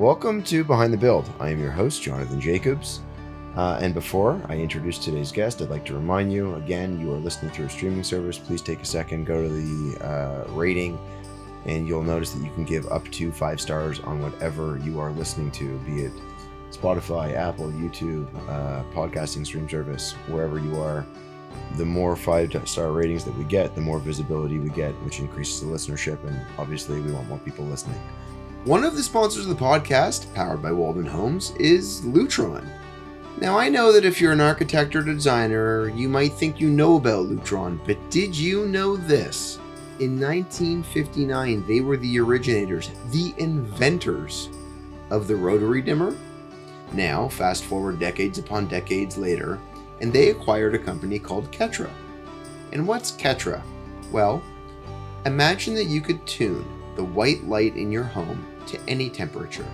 Welcome to Behind the Build. I am your host, Jonathan Jacobs. And before I introduce today's guest, I'd like to remind you, again, you are listening through a streaming service. Please take a second, go to the rating, and you'll notice that you can give up to 5 stars on whatever you are listening to, be it Spotify, Apple, YouTube, podcasting stream service, wherever you are. The more 5-star ratings that we get, the more visibility we get, which increases the listenership, and obviously we want more people listening. One of the sponsors of the podcast, powered by Walden Homes, is Lutron. Now, I know that if you're an architect or designer, you might think you know about Lutron, but did you know this? In 1959, they were the originators, the inventors of the rotary dimmer. Now, fast forward decades upon decades later, and they acquired a company called Ketra. And what's Ketra? Well, imagine that you could tune the white light in your home to any temperature,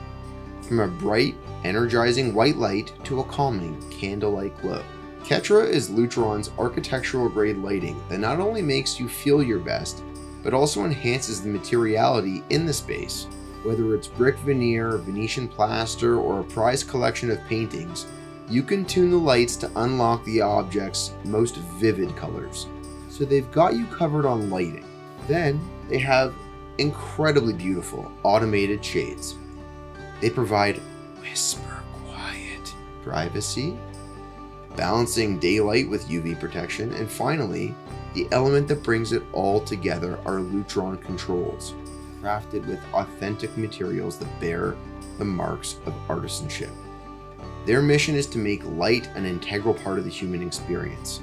from a bright, energizing white light to a calming, candle-like glow. Ketra is Lutron's architectural-grade lighting that not only makes you feel your best, but also enhances the materiality in the space. Whether it's brick veneer, Venetian plaster, or a prized collection of paintings, you can tune the lights to unlock the object's most vivid colors. So they've got you covered on lighting. Then they have incredibly beautiful automated shades. They provide whisper quiet privacy, balancing daylight with UV protection, and finally, the element that brings it all together are Lutron controls, crafted with authentic materials that bear the marks of artisanship. Their mission is to make light an integral part of the human experience.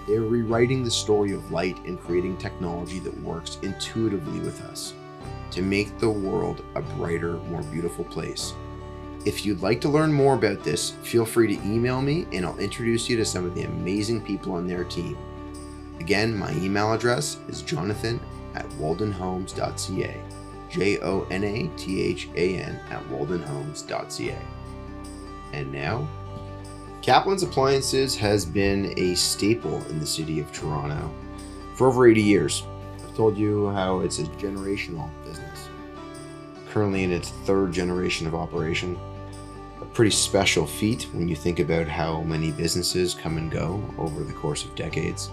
They are rewriting the story of light and creating technology that works intuitively with us to make the world a brighter, more beautiful place. If you'd like to learn more about this, feel free to email me and I'll introduce you to some of the amazing people on their team. Again, my email address is jonathan@waldenhomes.ca. JONATHAN@waldenhomes.ca. And now, Kaplan's Appliances has been a staple in the city of Toronto for over 80 years. I've told you how it's a generational business, currently in its 3rd generation of operation. A pretty special feat when you think about how many businesses come and go over the course of decades.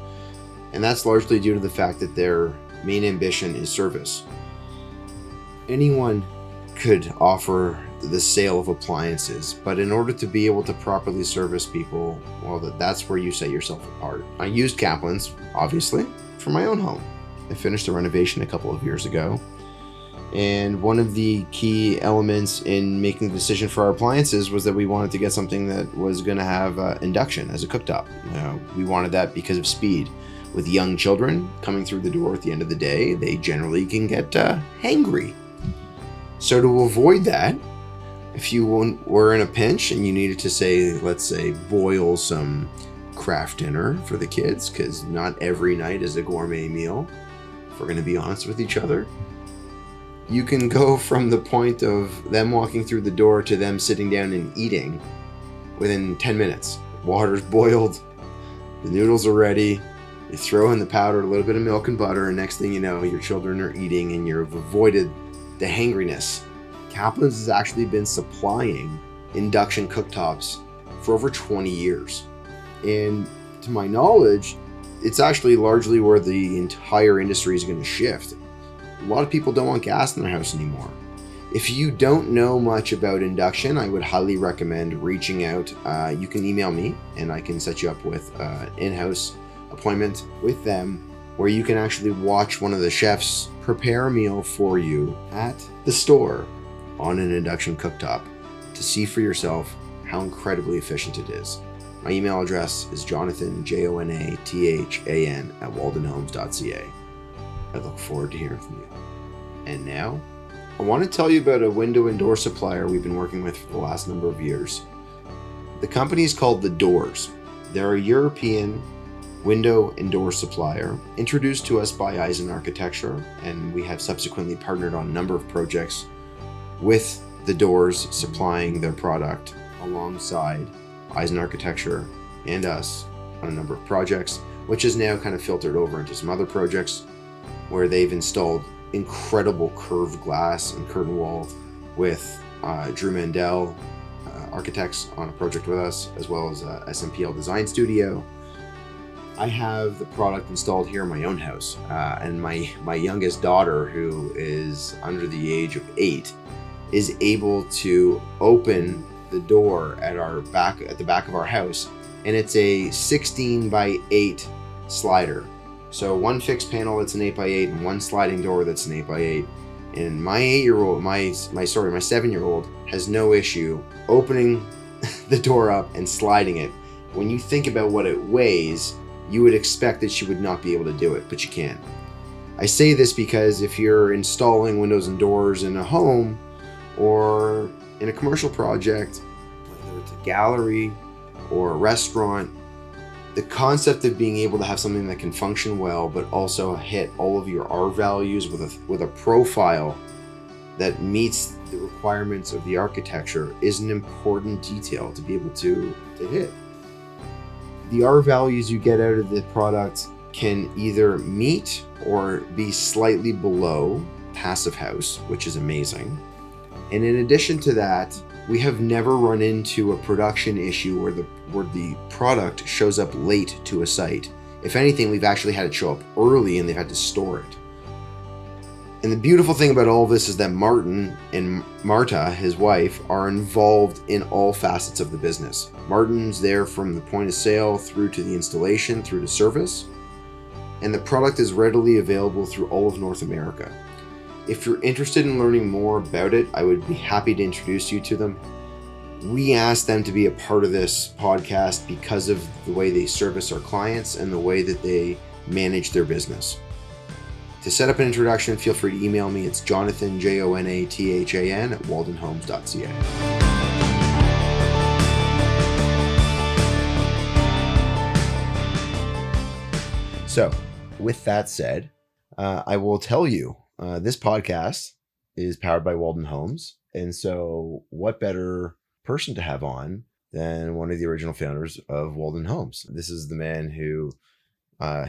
And that's largely due to the fact that their main ambition is service. Anyone could offer the sale of appliances, but in order to be able to properly service people, well, that's where you set yourself apart. I used Kaplan's, obviously, for my own home. I finished a renovation a couple of years ago, and one of the key elements in making the decision for our appliances was that we wanted to get something that was going to have induction as a cooktop. We wanted that because of speed. With young children coming through the door at the end of the day, they generally can get hangry. So to avoid that, if you were in a pinch and you needed to let's say, boil some craft dinner for the kids, because not every night is a gourmet meal, if we're going to be honest with each other, you can go from the point of them walking through the door to them sitting down and eating within 10 minutes. Water's boiled, the noodles are ready, you throw in the powder, a little bit of milk and butter, and next thing you know, your children are eating and you've avoided the hangriness. Kaplan's has actually been supplying induction cooktops for over 20 years. And to my knowledge, it's actually largely where the entire industry is going to shift. A lot of people don't want gas in their house anymore. If you don't know much about induction, I would highly recommend reaching out. You can email me and I can set you up with an in-house appointment with them where you can actually watch one of the chefs prepare a meal for you at the store on an induction cooktop to see for yourself how incredibly efficient it is. My email address is jonathan, JONATHAN, @waldenhomes.ca. I look forward to hearing from you. And now, I want to tell you about a window and door supplier we've been working with for the last number of years. The company is called The Doors. They're a European window and door supplier introduced to us by Eisen Architecture, and we have subsequently partnered on a number of projects with The Doors supplying their product alongside Eisen Architecture and us on a number of projects, which is now kind of filtered over into some other projects where they've installed incredible curved glass and curtain wall with Drew Mandel Architects on a project with us, as well as SMPL Design Studio. I have the product installed here in my own house, and my youngest daughter, who is under the age of 8, is able to open the door at the back of our house, and it's a 16 by 8 slider. So one fixed panel that's an 8 by 8 and one sliding door that's an 8 by 8. And my 7-year-old has no issue opening the door up and sliding it. When you think about what it weighs, you would expect that she would not be able to do it, but she can. I say this because if you're installing windows and doors in a home or in a commercial project, whether it's a gallery or a restaurant, the concept of being able to have something that can function well, but also hit all of your R values with a profile that meets the requirements of the architecture is an important detail to be able to hit. The R values you get out of the product can either meet or be slightly below Passive House, which is amazing. And in addition to that, we have never run into a production issue where the product shows up late to a site. If anything, we've actually had it show up early and they've had to store it. And the beautiful thing about all of this is that Martin and Marta, his wife, are involved in all facets of the business. Martin's there from the point of sale through to the installation, through to service. And the product is readily available through all of North America. If you're interested in learning more about it, I would be happy to introduce you to them. We asked them to be a part of this podcast because of the way they service our clients and the way that they manage their business. To set up an introduction, feel free to email me. It's Jonathan, Jonathan, at waldenhomes.ca. So, with that said, I will tell you, this podcast is powered by Walden Homes. And so what better person to have on than one of the original founders of Walden Homes? This is the man who,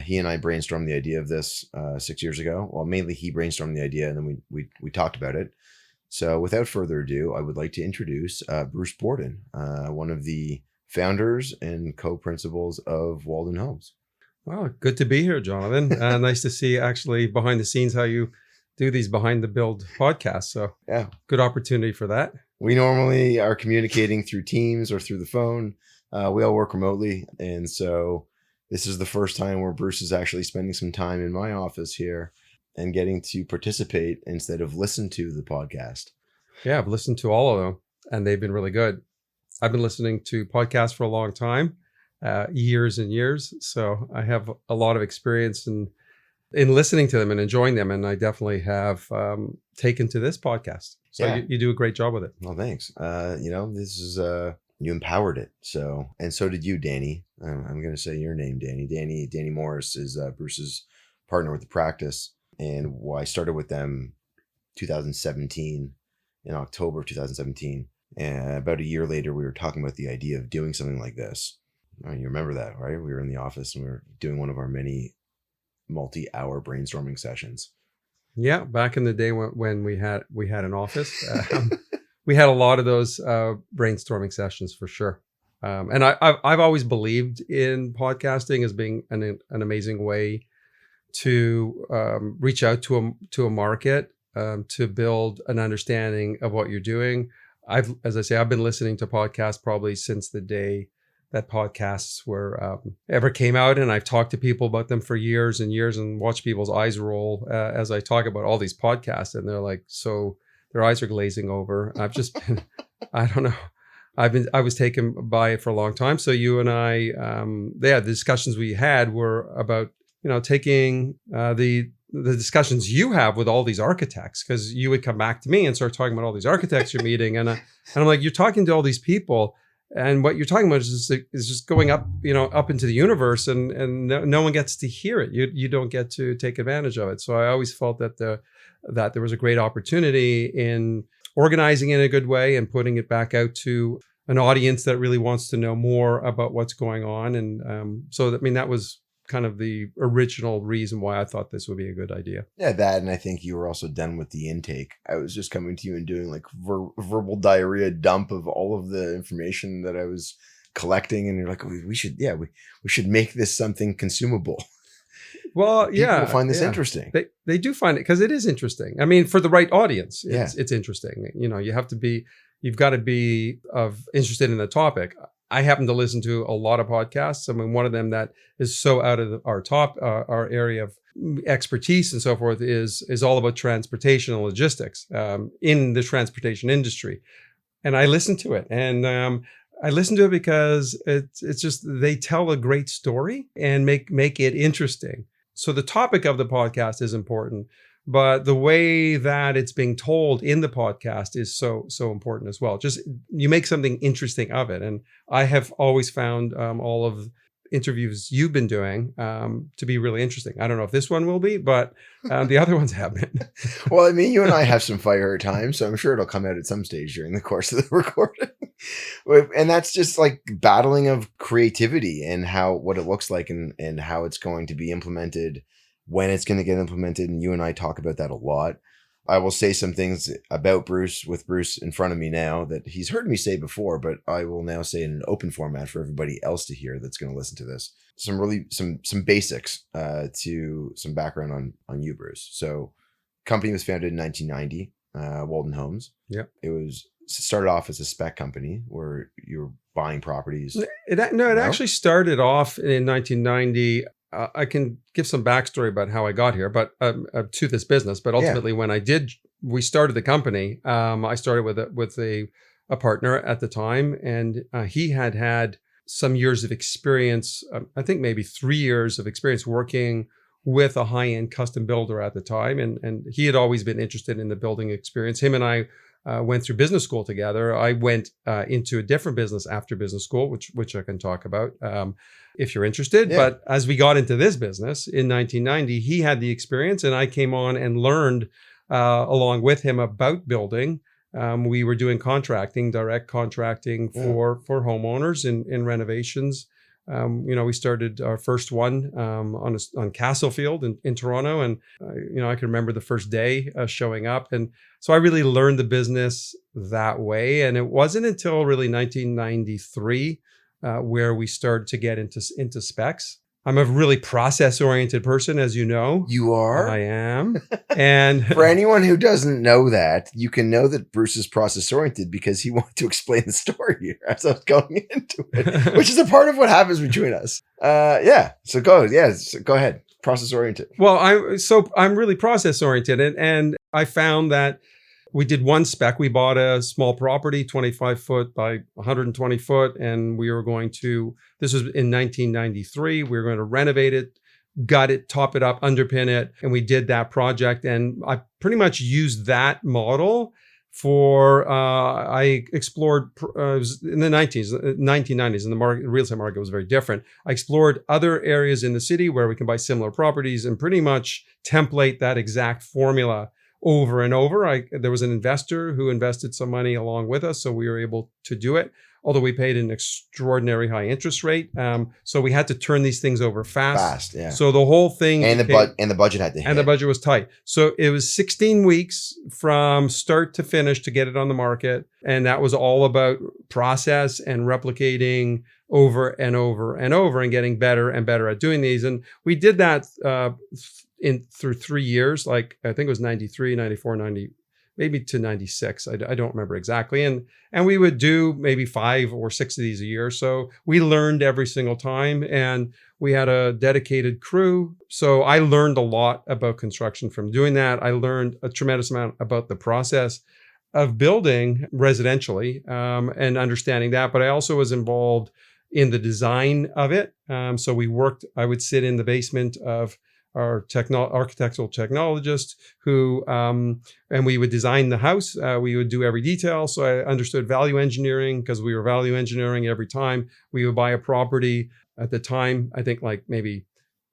he and I brainstormed the idea of this 6 years ago. Well, mainly he brainstormed the idea and then we talked about it. So without further ado, I would like to introduce Bruce Borden, one of the founders and co-principals of Walden Homes. Well, good to be here, Jonathan. Nice to see actually behind the scenes how you do these behind the build podcasts. So yeah, good opportunity for that. We normally are communicating through Teams or through the phone. We all work remotely. And so this is the first time where Bruce is actually spending some time in my office here and getting to participate instead of listen to the podcast. Yeah, I've listened to all of them and they've been really good. I've been listening to podcasts for a long time, years and years. So I have a lot of experience in listening to them and enjoying them. And I definitely have taken to this podcast. So yeah. You do a great job with it. Well, thanks. This is, you empowered it. So, and so did you, Danny. I'm going to say your name, Danny. Danny Morris is Bruce's partner with the practice. And I started with them 2017, in October of 2017. And about a year later, we were talking about the idea of doing something like this. You remember that, right? We were in the office and we were doing one of our many multi-hour brainstorming sessions. Yeah, back in the day when we had an office, we had a lot of those brainstorming sessions for sure. And I've always believed in podcasting as being an amazing way to reach out to a market, to build an understanding of what you're doing. I've been listening to podcasts probably since the day that podcasts were ever came out, and I've talked to people about them for years and years, and watched people's eyes roll as I talk about all these podcasts, and they're like, so their eyes are glazing over. I've just been, I don't know. I was taken by it for a long time. So you and I, the discussions we had were about, taking the discussions you have with all these architects, because you would come back to me and start talking about all these architects you're meeting, and I'm like, you're talking to all these people. And what you're talking about is just going up, up into the universe, and no one gets to hear it. You don't get to take advantage of it. So I always felt that there was a great opportunity in organizing it in a good way and putting it back out to an audience that really wants to know more about what's going on. And that was kind of the original reason why I thought this would be a good idea. Yeah, that, and I think you were also done with the intake. I was just coming to you and doing like verbal diarrhea dump of all of the information that I was collecting, and you're like, we should make this something consumable. Well, People will find this interesting. They do find it because it is interesting. I mean, for the right audience, it's interesting. You know, you've got to be interested in the topic. I happen to listen to a lot of podcasts. I mean, one of them that is so out of our area of expertise and so forth is all about transportation and logistics in the transportation industry. And I listen to it, and I listen to it because it's just, they tell a great story and make it interesting. So the topic of the podcast is important, but the way that it's being told in the podcast is so important as well. Just, you make something interesting of it. And I have always found all of interviews you've been doing to be really interesting. I don't know if this one will be, but the other ones have been. Well, I mean, you and I have some fire time, so I'm sure it'll come out at some stage during the course of the recording. And that's just like battling of creativity and what it looks like and how it's going to be implemented, when it's going to get implemented. And you and I talk about that a lot. I will say some things about Bruce with Bruce in front of me now that he's heard me say before, but I will now say in an open format for everybody else to hear that's going to listen to this. Some basics to some background on you, Bruce. So, company was founded in 1990, Walden Homes. Yep. It started off as a spec company where you were buying properties. It actually started off in 1990. I can give some backstory about how I got here, but to this business. But ultimately, when we started the company, I started with a partner at the time, and he had some years of experience. I think maybe 3 years of experience working with a high-end custom builder at the time, and he had always been interested in the building experience. Him and I went through business school together. I went into a different business after business school, which I can talk about if you're interested. Yeah. But as we got into this business in 1990, he had the experience, and I came on and learned along with him about building. We were doing direct contracting for homeowners in renovations. We started our first one on Castlefield in Toronto, and I can remember the first day showing up, and so I really learned the business that way. And it wasn't until really 1993 where we started to get into specs. I'm a really process-oriented person, as you know. You are? I am. And for anyone who doesn't know that, you can know that Bruce is process-oriented because he wanted to explain the story here as I was going into it, which is a part of what happens between us. So go ahead. Process-oriented. Well, I'm really process-oriented, and I found that we did one spec. We bought a small property, 25 foot by 120 foot. And this was in 1993. We were going to renovate it, gut it, top it up, underpin it. And we did that project. And I pretty much used that model I explored, it was in the 1990s, and the real estate market was very different. I explored other areas in the city where we can buy similar properties and pretty much template that exact formula over and over. There was an investor who invested some money along with us, so we were able to do it, although we paid an extraordinary high interest rate. So we had to turn these things over fast. Yeah. So the whole thing and the budget had to hit. And the budget was tight. So it was 16 weeks from start to finish to get it on the market, and that was all about process and replicating over and over and over and getting better and better at doing these. And we did that through 3 years, like I think it was 93, 94, 90, maybe to 96. I don't remember exactly. And we would do maybe 5 or 6 of these a year. So we learned every single time, and we had a dedicated crew. So I learned a lot about construction from doing that. I learned a tremendous amount about the process of building residentially and understanding that. But I also was involved in the design of it. So I would sit in the basement of our architectural technologist and we would design the house. We would do every detail. So I understood value engineering because we were value engineering every time we would buy a property. At the time, I think like maybe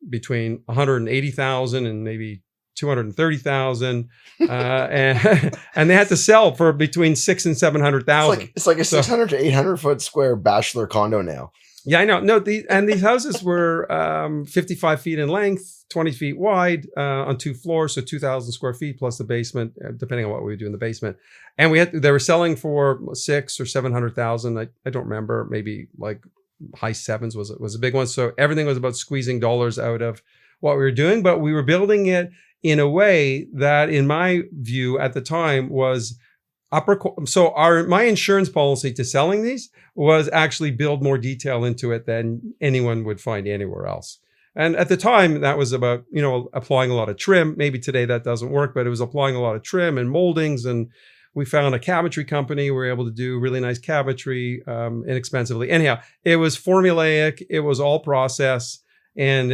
between 180,000 and maybe 230,000, and they had to sell for between 600,000 and 700,000. It's like a 600 to 800 foot square bachelor condo now. Yeah, I know. No, these houses were 55 feet in length, 20 feet wide, on 2 floors, so 2,000 square feet plus the basement, depending on what we would do in the basement. And they were selling for 6 or 700,000. I don't remember. Maybe like high sevens was a big one. So everything was about squeezing dollars out of what we were doing, but we were building it in a way that, in my view at the time, was so my insurance policy to selling these was actually build more detail into it than anyone would find anywhere else. And at the time, that was about, applying a lot of trim. Maybe today that doesn't work, but it was applying a lot of trim and moldings. And we found a cabinetry company. We were able to do really nice cabinetry inexpensively. Anyhow, it was formulaic. It was all process. And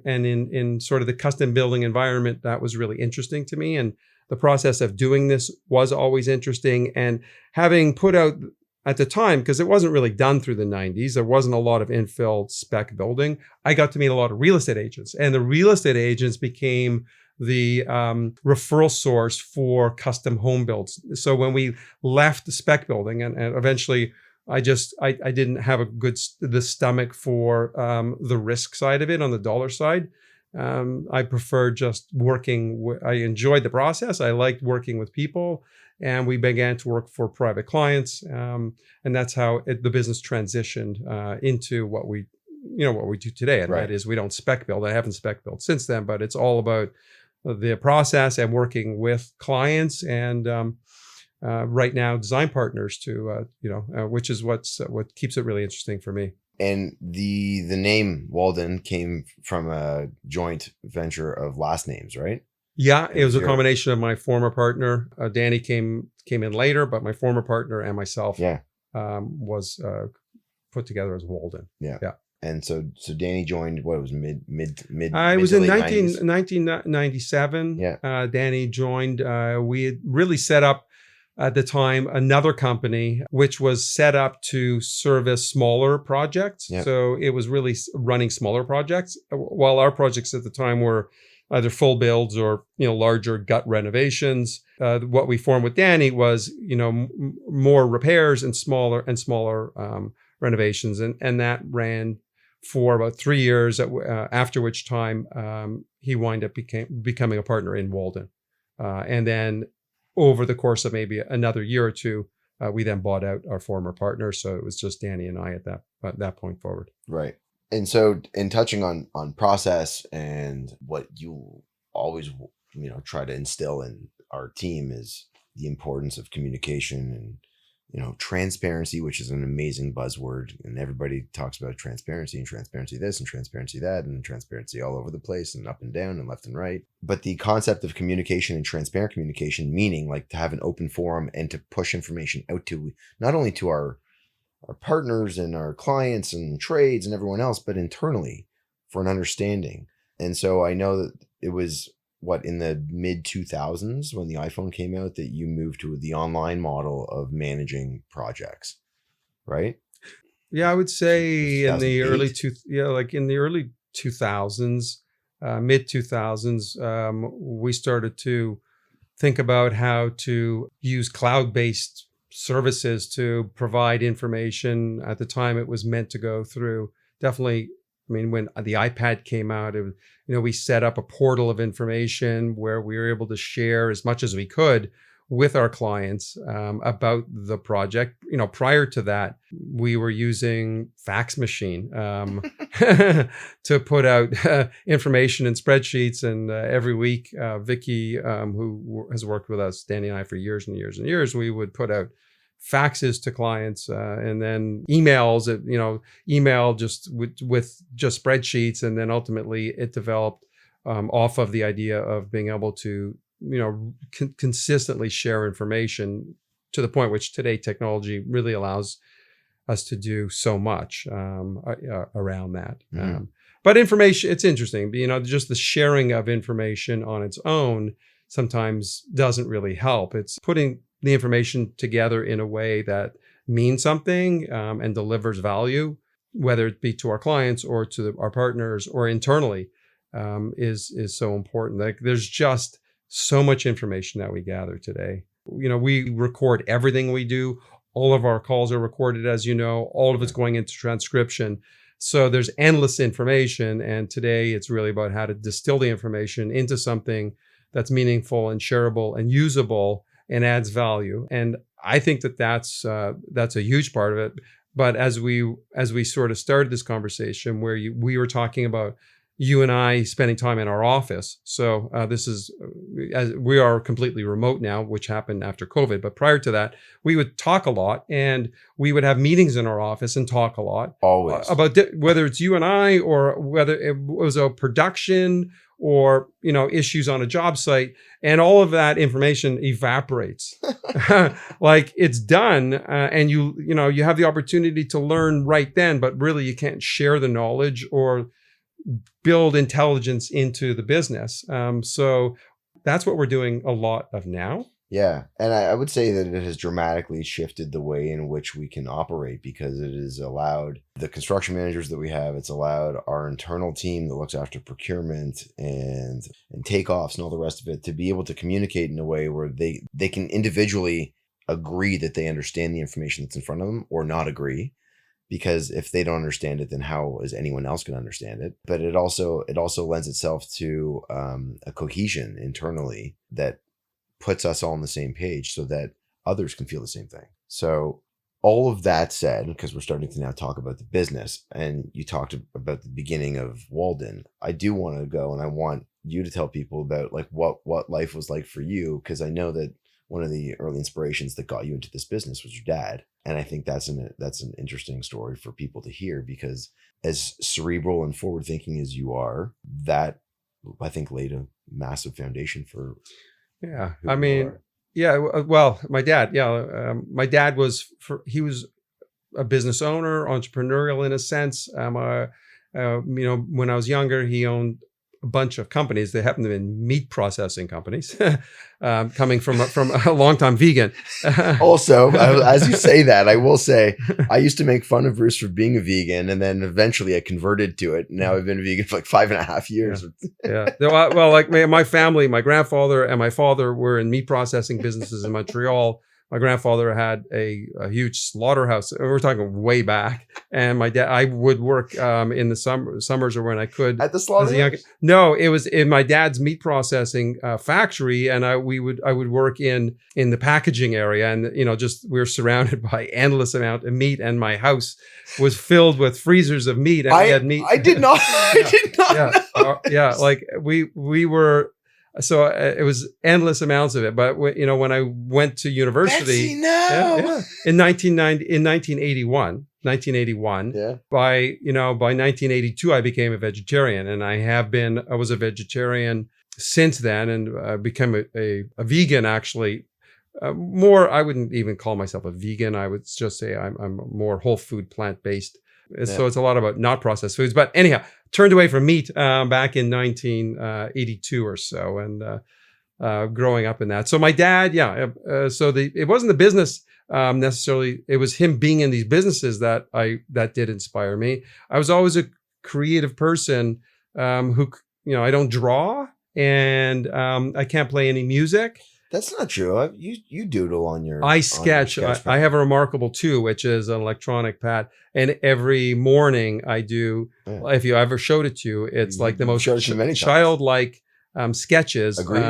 in sort of the custom building environment, that was really interesting to me. And the process of doing this was always interesting. And having put out at the time, because it wasn't really done through the 90s, there wasn't a lot of infill spec building. I got to meet a lot of real estate agents, and the real estate agents became the referral source for custom home builds. So when we left the spec building, and eventually I didn't have the stomach for the risk side of it on the dollar side. I preferred just working. I enjoyed the process. I liked working with people, and we began to work for private clients. And that's how the business transitioned into what we do today. And that is, we don't spec build. I haven't spec built since then, but it's all about the process and working with clients and right now design partners to which is what keeps it really interesting for me. And the name Walden came from a joint venture of last names, right? Yeah, it was a combination of my former partner. Danny came in later, but my former partner and myself was put together as Walden. Yeah. And so Danny joined, what, it was mid. I was in 1997. Yeah. Danny joined. We had really set up at the time another company which was set up to service smaller projects. Yep. So it was really running smaller projects, while our projects at the time were either full builds or larger gut renovations. What we formed with Danny was more repairs and smaller renovations, and that ran for about 3 years. After which time he wound up becoming a partner in Walden, and then over the course of maybe another year or two, we then bought out our former partner. So it was just Danny and I at that point forward. Right. And so, in touching on process and what you always try to instill in our team is the importance of communication and transparency, which is an amazing buzzword, and everybody talks about transparency and transparency this and transparency that and transparency all over the place and up and down and left and right. But the concept of communication and transparent communication, meaning like to have an open forum and to push information out to not only to our partners and our clients and trades and everyone else, but internally for an understanding. And so I know that it was in the mid 2000s when the iPhone came out that you moved to the online model of managing projects, right? Yeah, I would say in the early 2000s, mid 2000s, we started to think about how to use cloud-based services to provide information. At the time, it was meant to go through definitely. I mean, when the iPad came out, we set up a portal of information where we were able to share as much as we could with our clients about the project. Prior to that, we were using fax machine to put out information in spreadsheets. And every week, Vicky, who has worked with us, Danny and I, for years and years and years, we would put out faxes to clients and then emails, email just with just spreadsheets. And then ultimately it developed off of the idea of being able to, consistently share information to the point which today technology really allows us to do so much around that. Mm-hmm. But information, it's interesting, just the sharing of information on its own sometimes doesn't really help. It's putting the information together in a way that means something and delivers value, whether it be to our clients or to our partners or internally, is so important. Like, there's just so much information that we gather today. We record everything we do. All of our calls are recorded, as you know, all of it's going into transcription. So there's endless information. And today it's really about how to distill the information into something that's meaningful and shareable and usable and adds value. And I think that that's a huge part of it. But as we sort of started this conversation, where we were talking about you and I spending time in our office. So this is, as we are completely remote now, which happened after COVID. But prior to that, we would talk a lot, and we would have meetings in our office and talk a lot. Always. About whether it's you and I, or whether it was a production or, issues on a job site, and all of that information evaporates. Like it's done, and you have the opportunity to learn right then, but really you can't share the knowledge or build intelligence into the business. So that's what we're doing a lot of now. Yeah. And I would say that it has dramatically shifted the way in which we can operate, because it has allowed the construction managers that we have, it's allowed our internal team that looks after procurement and takeoffs and all the rest of it to be able to communicate in a way where they can individually agree that they understand the information that's in front of them, or not agree. Because if they don't understand it, then how is anyone else going to understand it? But it also lends itself to a cohesion internally that puts us all on the same page, so that others can feel the same thing. So all of that said, because we're starting to now talk about the business, and you talked about the beginning of Walden, I do want to go, and I want you to tell people about like what life was like for you, because I know that one of the early inspirations that got you into this business was your dad. And I think that's an interesting story for people to hear, because as cerebral and forward thinking as you are, that I think laid a massive foundation for. Yeah. I mean, yeah, well, my dad, my dad he was a business owner, entrepreneurial in a sense. When I was younger, he owned a bunch of companies. They happened to be meat processing companies, coming from a longtime vegan. Also, as you say that, I will say I used to make fun of Bruce for being a vegan, and then eventually I converted to it. Now I've been a vegan for like 5.5 years. Yeah. Well, like my family, my grandfather and my father were in meat processing businesses in Montreal. My grandfather had a huge slaughterhouse. We're talking way back. And my dad, I would work in the summers or when I could. At the slaughterhouse? No, it was in my dad's meat processing factory, and I would work in the packaging area, and we were surrounded by endless amount of meat, and my house was filled with freezers of meat. And we had meat. I did not. I did not. Yeah, like we were. So it was endless amounts of it. But when I went to university, in 1981, by 1982, I became a vegetarian, and I was a vegetarian since then, and became a vegan actually. I wouldn't even call myself a vegan. I would just say I'm more whole food, plant-based. Yeah. So it's a lot about not processed foods. But anyhow, turned away from meat back in 1982 or so, and growing up in that. So my dad, it wasn't the business necessarily. It was him being in these businesses that did inspire me. I was always a creative person who, I don't draw, and I can't play any music. That's not true. You doodle on your. I sketch. I have a Remarkable 2, which is an electronic pad, and every morning I do. Yeah. If you ever showed it to you, it's like the most childlike sketches. Agreed.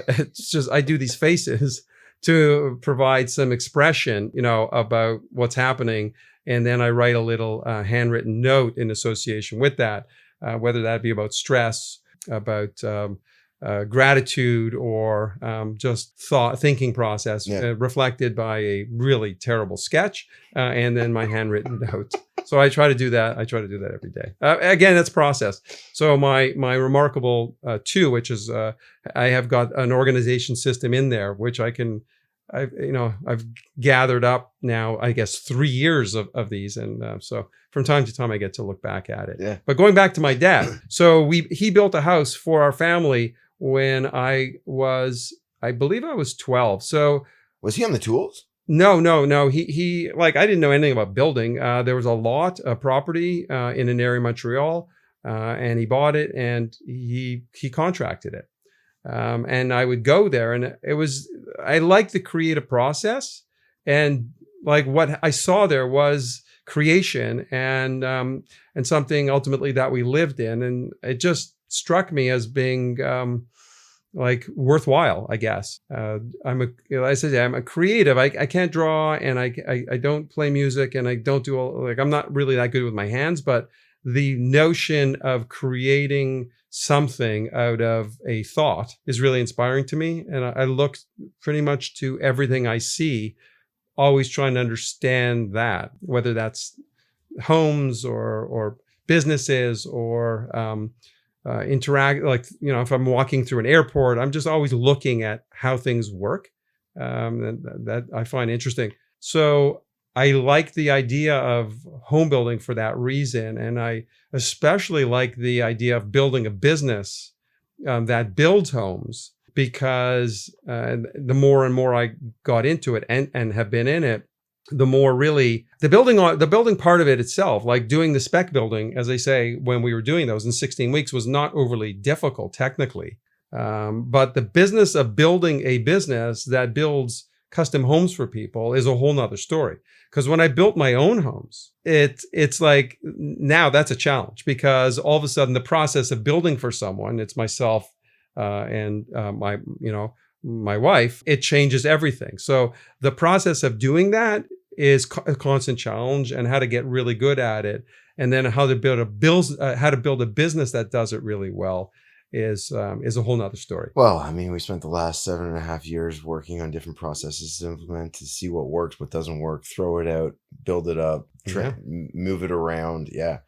It's just I do these faces to provide some expression, about what's happening, and then I write a little handwritten note in association with that, whether that be about stress, about gratitude, or just thinking process, reflected by a really terrible sketch, and then my handwritten note. So I try to do that. Every day. Again, that's process. So my Remarkable 2, which is I have got an organization system in there, which I've gathered up now, I guess 3 years of these, and so from time to time I get to look back at it. Yeah. But going back to my dad, so he built a house for our family when I believe I was 12. So was he on the tools? No. He I didn't know anything about building. There was a property in an area in Montreal, and he bought it, and he contracted it. And I would go there, and I liked the creative process. And like what I saw there was creation and something ultimately that we lived in, and it just struck me as being like worthwhile, I guess. I said, I'm a creative. I can't draw, and I don't play music, and I don't do like, I'm not really that good with my hands, but the notion of creating something out of a thought is really inspiring to me. And I look pretty much to everything I see, always trying to understand that, whether that's homes or businesses or interact, like, if I'm walking through an airport, I'm just always looking at how things work. That I find interesting. So I like the idea of home building for that reason. And I especially like the idea of building a business that builds homes, because the more and more I got into it and have been in it, the more really the building part of it itself, like doing the spec building, as I say, when we were doing those in 16 weeks, was not overly difficult technically. But the business of building a business that builds custom homes for people is a whole nother story. Because when I built my own homes, it's like, now that's a challenge, because all of a sudden the process of building for someone, it's myself and my wife, it changes everything. So the process of doing that is a constant challenge, and how to get really good at it, and then how to build a business that does it really well is a whole nother story. Well, I mean, we spent the last 7.5 years working on different processes to implement, to see what works, what doesn't work, throw it out, build it up, move it around. Yeah.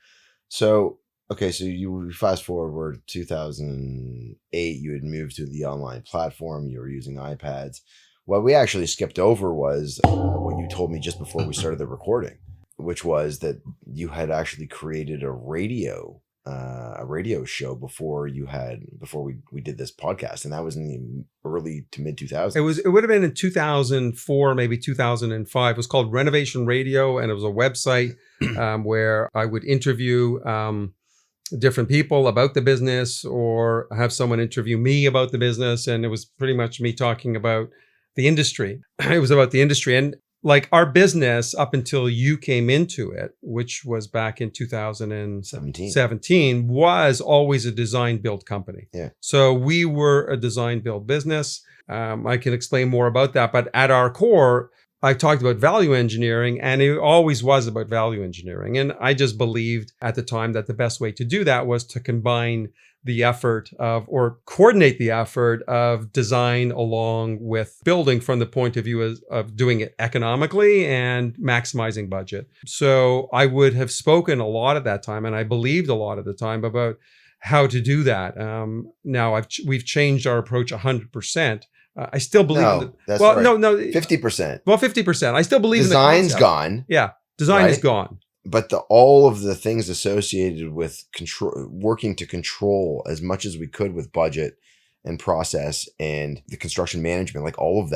So, okay, so you fast forward, we're 2008, you had moved to the online platform, you were using iPads. What we actually skipped over was what you told me just before we started the recording, which was that you had actually created a radio show before we did this podcast, and that was in the early to mid 2000s. It would have been in 2004, maybe 2005. It was called Renovation Radio, and it was a website where I would interview different people about the business, or have someone interview me about the business, and it was pretty much me talking about the industry. It was about the industry, and like our business up until you came into it, which was back in 2017, was always a design build company. Yeah. So we were a design build business. I can explain more about that, but at our core, I talked about value engineering, and it always was about value engineering. And I just believed at the time that the best way to do that was to combine the effort or coordinate the effort of design along with building, from the point of view of doing it economically and maximizing budget. So I would have spoken a lot at that time, and I believed a lot at the time about how to do that. Now we've changed our approach 100%. I still believe no, that's right. No, 50%. Well, 50%. I still believe design's in the gone. Yeah, design is gone. But all of the things associated with working to control as much as we could with budget and process and the construction management, like all of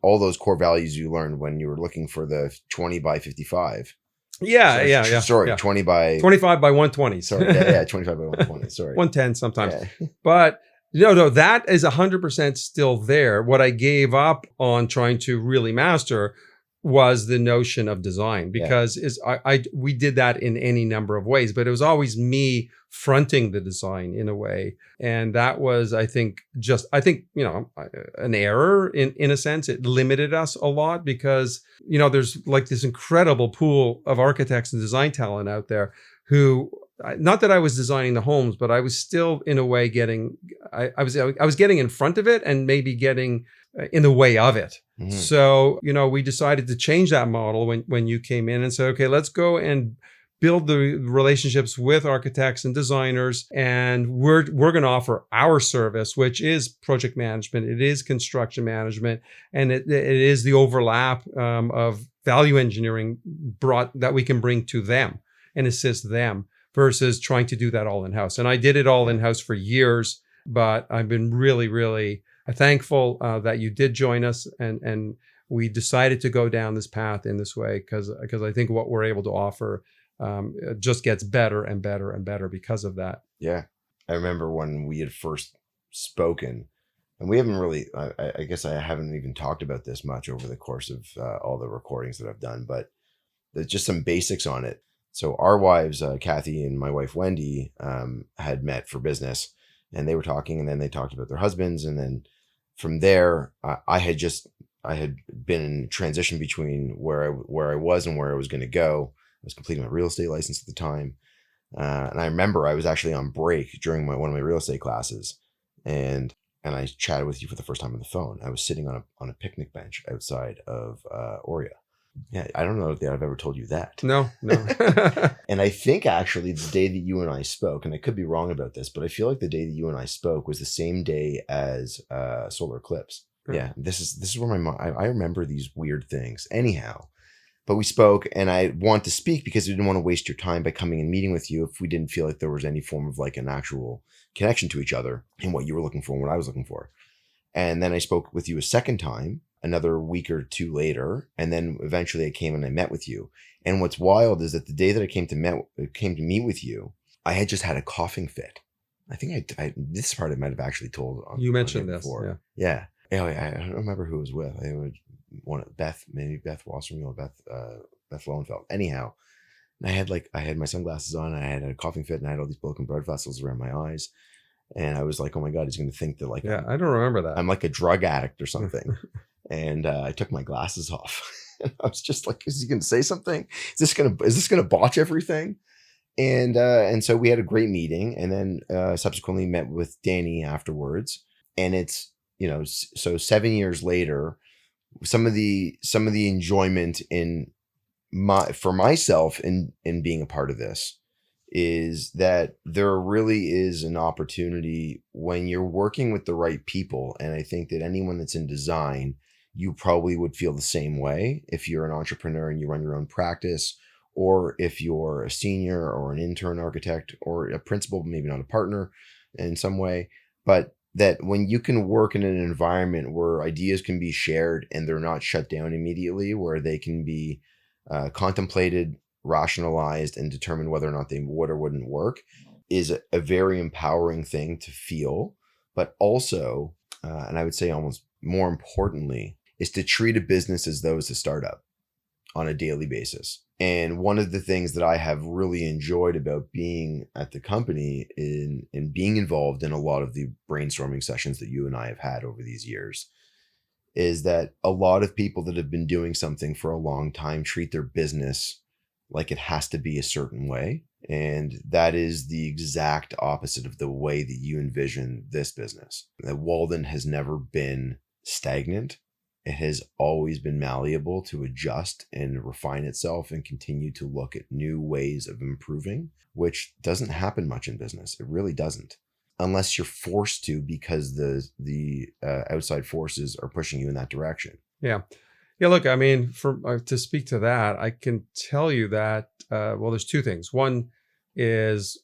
all those core values you learned when you were looking for the 20 by 55. Yeah. Sorry, yeah. 25 by 120. Sorry, yeah, 25 by 120. Sorry, 110 sometimes. Yeah. But no, that is 100% still there. What I gave up on trying to really master was the notion of design, because we did that in any number of ways, but it was always me fronting the design in a way. And that was, I think, an error in a sense. It limited us a lot, because, there's like this incredible pool of architects and design talent out there who, not that I was designing the homes, but I was still in a way I was getting in front of it and maybe getting in the way of it. Mm-hmm. So, we decided to change that model when you came in and said, okay, let's go and build the relationships with architects and designers. And we're going to offer our service, which is project management. It is construction management. And it is the overlap of value engineering that we can bring to them and assist them, versus trying to do that all in-house. And I did it all in-house for years, but I've been really, really thankful that you did join us, and we decided to go down this path in this way, because I think what we're able to offer just gets better and better and better because of that. Yeah. I remember when we had first spoken, And we haven't really, I guess I haven't even talked about this much over the course of all the recordings that I've done, but there's just some basics on it. So our wives, Kathy and my wife, Wendy, had met for business, and they were talking, and then they talked about their husbands. And then from there, I had been in transition between where I was and where I was going to go. I was completing my real estate license at the time. And I remember I was actually on break during one of my real estate classes, and I chatted with you for the first time on the phone. I was sitting on a picnic bench outside of Oria. Yeah, I don't know if I've ever told you that. No. And I think actually the day that you and I spoke, and I could be wrong about this, but I feel like the day that you and I spoke was the same day as solar eclipse. Yeah, this is where I remember these weird things. Anyhow, but we spoke, and I want to speak because I didn't want to waste your time by coming and meeting with you if we didn't feel like there was any form of like an actual connection to each other and what you were looking for and what I was looking for. And then I spoke with you a second time, another week or two later, and then eventually I came and I met with you. And what's wild is that the day that I came to meet with you, I had just had a coughing fit. I think this part I might have actually told you mentioned on this before. Yeah. I don't remember who it was with. I think it was maybe Beth Wasserman or Beth Lowenfeld. Anyhow, I had my sunglasses on, and I had a coughing fit, and I had all these broken blood vessels around my eyes. And I was like, oh my God, he's going to think that like, I don't remember that. I'm like a drug addict or something. And I took my glasses off. And I was just like, is he going to say something? Is this going to botch everything? And so we had a great meeting, and then subsequently met with Danny afterwards. And it's, so 7 years later, some of the enjoyment for myself in being a part of this is that there really is an opportunity when you're working with the right people. And I think that anyone that's in design, you probably would feel the same way if you're an entrepreneur and you run your own practice, or if you're a senior or an intern architect or a principal, maybe not a partner in some way, but that when you can work in an environment where ideas can be shared and they're not shut down immediately, where they can be contemplated, rationalized, and determined whether or not they would or wouldn't work, is a very empowering thing to feel. But also, and I would say almost more importantly, is to treat a business as though it's a startup on a daily basis. And one of the things that I have really enjoyed about being at the company and being involved in a lot of the brainstorming sessions that you and I have had over these years is that a lot of people that have been doing something for a long time treat their business like it has to be a certain way. And that is the exact opposite of the way that you envision this business. That Walden has never been stagnant. It has always been malleable to adjust and refine itself and continue to look at new ways of improving, which doesn't happen much in business. It really doesn't, unless you're forced to because the outside forces are pushing you in that direction. Yeah. Look, I mean, to speak to that, I can tell you that there's two things. One is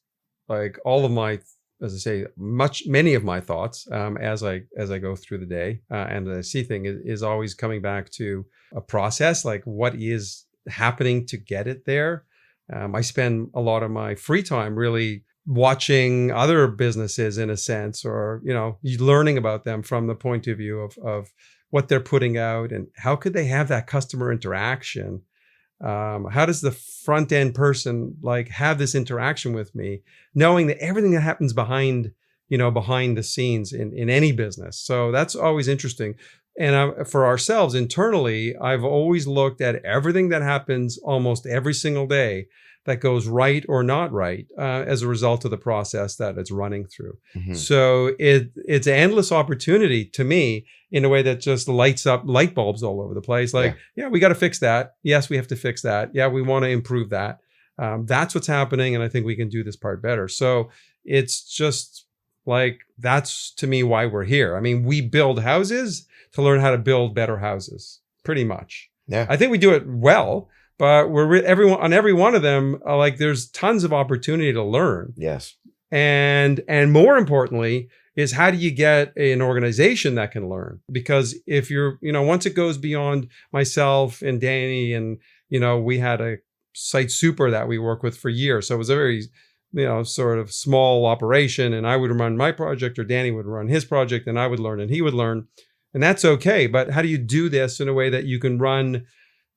like all of my, as I say, many of my thoughts as I go through the day and the see thing is always coming back to a process, like what is happening to get it there. I spend a lot of my free time really watching other businesses in a sense, or learning about them from the point of view of what they're putting out and how could they have that customer interaction. How does the front end person like have this interaction with me, knowing that everything that happens behind the scenes in any business. So that's always interesting. And for ourselves internally, I've always looked at everything that happens almost every single day that goes right or not right as a result of the process that it's running through. Mm-hmm. So it's an endless opportunity to me in a way that just lights up light bulbs all over the place. Like, yeah we got to fix that. Yes, we have to fix that. Yeah, we want to improve that. That's what's happening. And I think we can do this part better. So it's just like, that's to me why we're here. I mean, we build houses to learn how to build better houses, pretty much. Yeah. I think we do it well. But every one of them, like there's tons of opportunity to learn. Yes. And more importantly is how do you get an organization that can learn? Because if you're, once it goes beyond myself and Danny and, we had a site super that we work with for years. So it was a very sort of small operation, and I would run my project, or Danny would run his project, and I would learn and he would learn. And that's okay. But how do you do this in a way that you can run,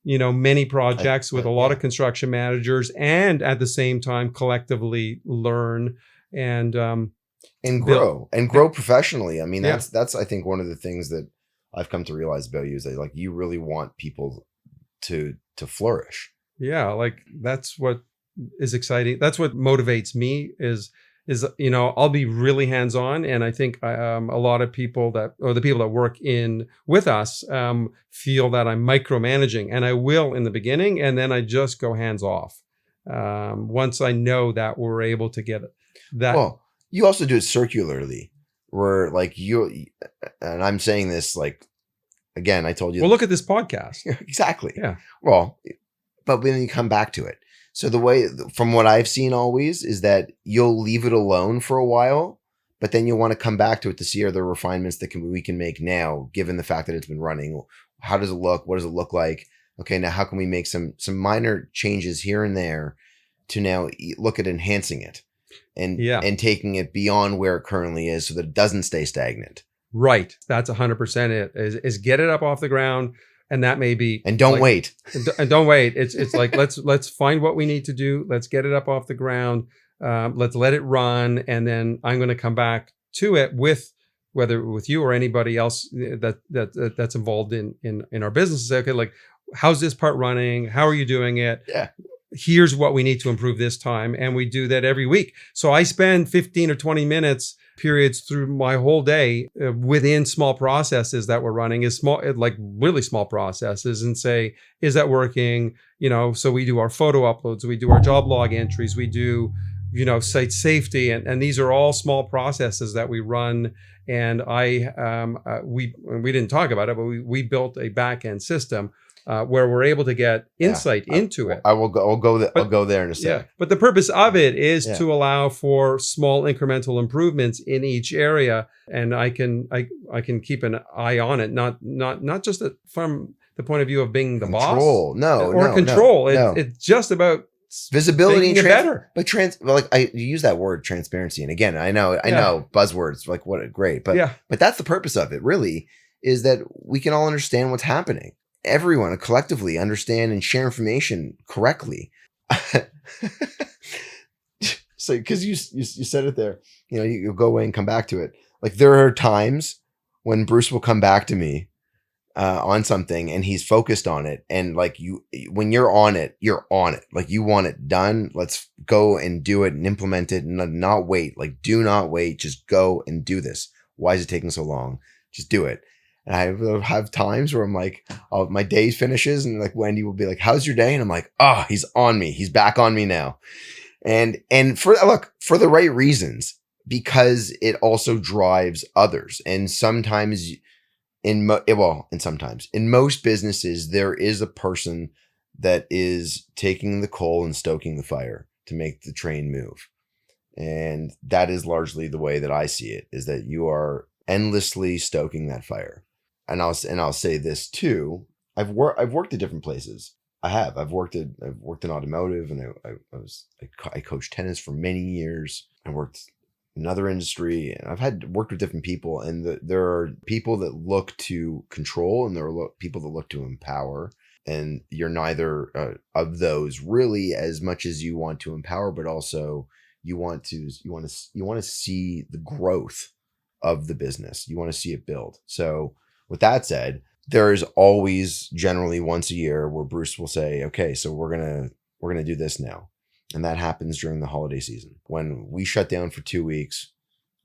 many projects with a lot of construction managers, and at the same time collectively learn and grow professionally? I mean, that's I think one of the things that I've come to realize about you is that, like, you really want people to flourish. Yeah, like that's what is exciting. That's what motivates me is I'll be really hands-on, and I think a lot of people the people that work with us feel that I'm micromanaging, and I will in the beginning, and then I just go hands off once I know that we're able to get that. Well, you also do it circularly, where like and I'm saying this like, again, I told you. Well, look at this podcast. Exactly. Yeah. Well, but then you come back to it. So the way, from what I've seen always, is that you'll leave it alone for a while, but then you'll want to come back to it to see are there refinements that we can make now, given the fact that it's been running. How does it look? What does it look like? Okay, now how can we make some minor changes here and there to now look at enhancing it and taking it beyond where it currently is, so that it doesn't stay stagnant. Right. That's 100% it. Is get it up off the ground. And that may be, and don't wait. And don't wait. It's like let's find what we need to do. Let's get it up off the ground. Let's let it run, and then I'm going to come back to it whether with you or anybody else that's involved in our business. Say, okay, like, how's this part running? How are you doing it? Yeah. Here's what we need to improve this time, and we do that every week. So I spend 15 or 20 minutes periods through my whole day within small processes that we're running, is small, like really small processes, and say, is that working? So we do our photo uploads, we do our job log entries, we do, site safety, and these are all small processes that we run. And we didn't talk about it, but we built a back end system where we're able to get insight into it. I'll go there in a second. Yeah, but the purpose of it is to allow for small incremental improvements in each area, and I can keep an eye on it, not just from the point of view of being the boss. Control. It's just about visibility and better. But you use that word transparency, and again, I know buzzwords, like, what great, but that's the purpose of it. Really, is that we can all understand what's happening. Everyone collectively understand and share information correctly. So, because you said it there, you'll go away and come back to it. Like, there are times when Bruce will come back to me on something, and he's focused on it, and like, when you're on it, like, you want it done. Let's go and do it and implement it, and not wait. Like, do not wait. Just go and do this. Why is it taking so long? Just do it. And I have times where I'm like, my day finishes, and like, Wendy will be like, how's your day? And I'm like, he's on me. He's back on me now. And for the right reasons, because it also drives others. And sometimes in most businesses, there is a person that is taking the coal and stoking the fire to make the train move. And that is largely the way that I see it, is that you are endlessly stoking that fire. And I'll say this too. I've worked at different places. I've worked in automotive, and I coached tennis for many years. I worked in another industry, and I've worked with different people. And there are people that look to control, and there are people that look to empower. And you're neither of those really, as much as you want to empower, but also you want to see the growth of the business. You want to see it build. So, with that said, there is always generally once a year where Bruce will say, okay, so we're gonna do this now. And that happens during the holiday season, when we shut down for 2 weeks.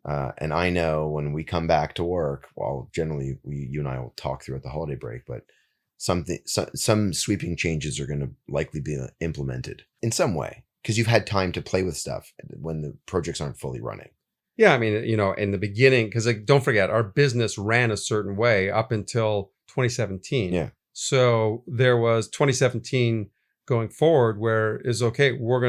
And I know when we come back to work, well, generally you and I will talk throughout the holiday break, but some sweeping changes are going to likely be implemented in some way, because you've had time to play with stuff when the projects aren't fully running. Yeah, I mean, in the beginning, because don't forget, our business ran a certain way up until 2017. Yeah. So there was 2017 going forward, where is okay, we're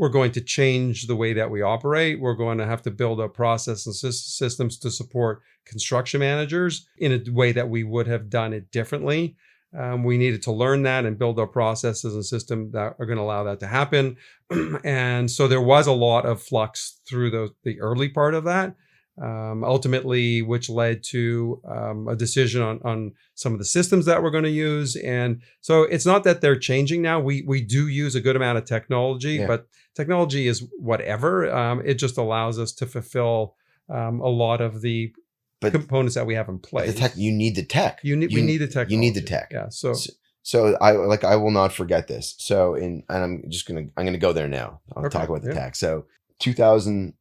going to change the way that we operate. We're going to have to build up process and systems to support construction managers in a way that we would have done it differently. We needed to learn that and build our processes and systems that are going to allow that to happen. And so there was a lot of flux through the early part of that, ultimately, which led to a decision on some of the systems that we're going to use. And so it's not that they're changing now. We do use a good amount of technology, but technology is whatever. It just allows us to fulfill a lot of the components that we have in place. The tech, you need the tech. We need the technology. You need the tech. Yeah. So I will not forget this. So I'm gonna go there now. I'll talk about the tech. So 2000,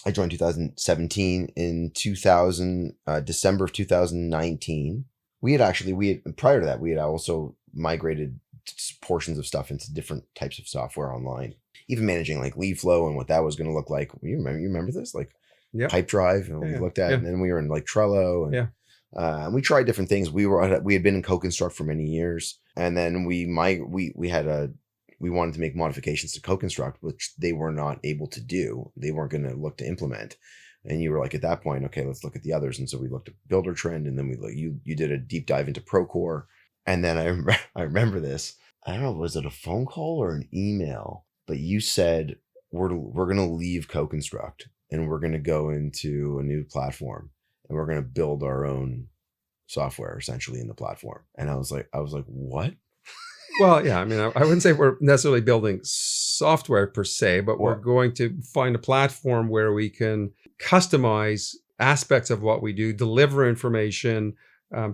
I joined 2017. In December of 2019, we had prior to that, we had also migrated portions of stuff into different types of software online, even managing like lead flow and what that was going to look like. You remember this? Like Pipe Drive, and we looked at, and then we were in like Trello, and we tried different things. We had been in Co-Construct for many years, and then we wanted to make modifications to Co-Construct, which they were not able to do. They weren't going to look to implement. And you were like, at that point, okay, let's look at the others. And so we looked at Builder Trend, and then you did a deep dive into Procore. And then I remember this. I don't know, was it a phone call or an email? But you said we're going to leave Co-Construct and we're going to go into a new platform and we're going to build our own software essentially in the platform. And I was like, what? Well, yeah, I mean, I wouldn't say we're necessarily building software per se, but we're going to find a platform where we can customize aspects of what we do, deliver information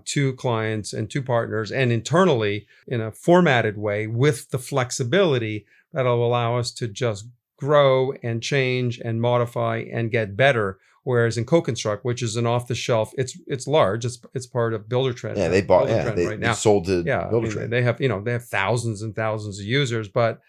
to clients and to partners and internally in a formatted way with the flexibility that'll allow us to just grow and change and modify and get better. Whereas in Co-Construct, which is an off-the-shelf, it's large. It's part of Builder Trend. Yeah, they bought. Builder Trend they right now. Sold to Builder Trend. They have thousands and thousands of users, but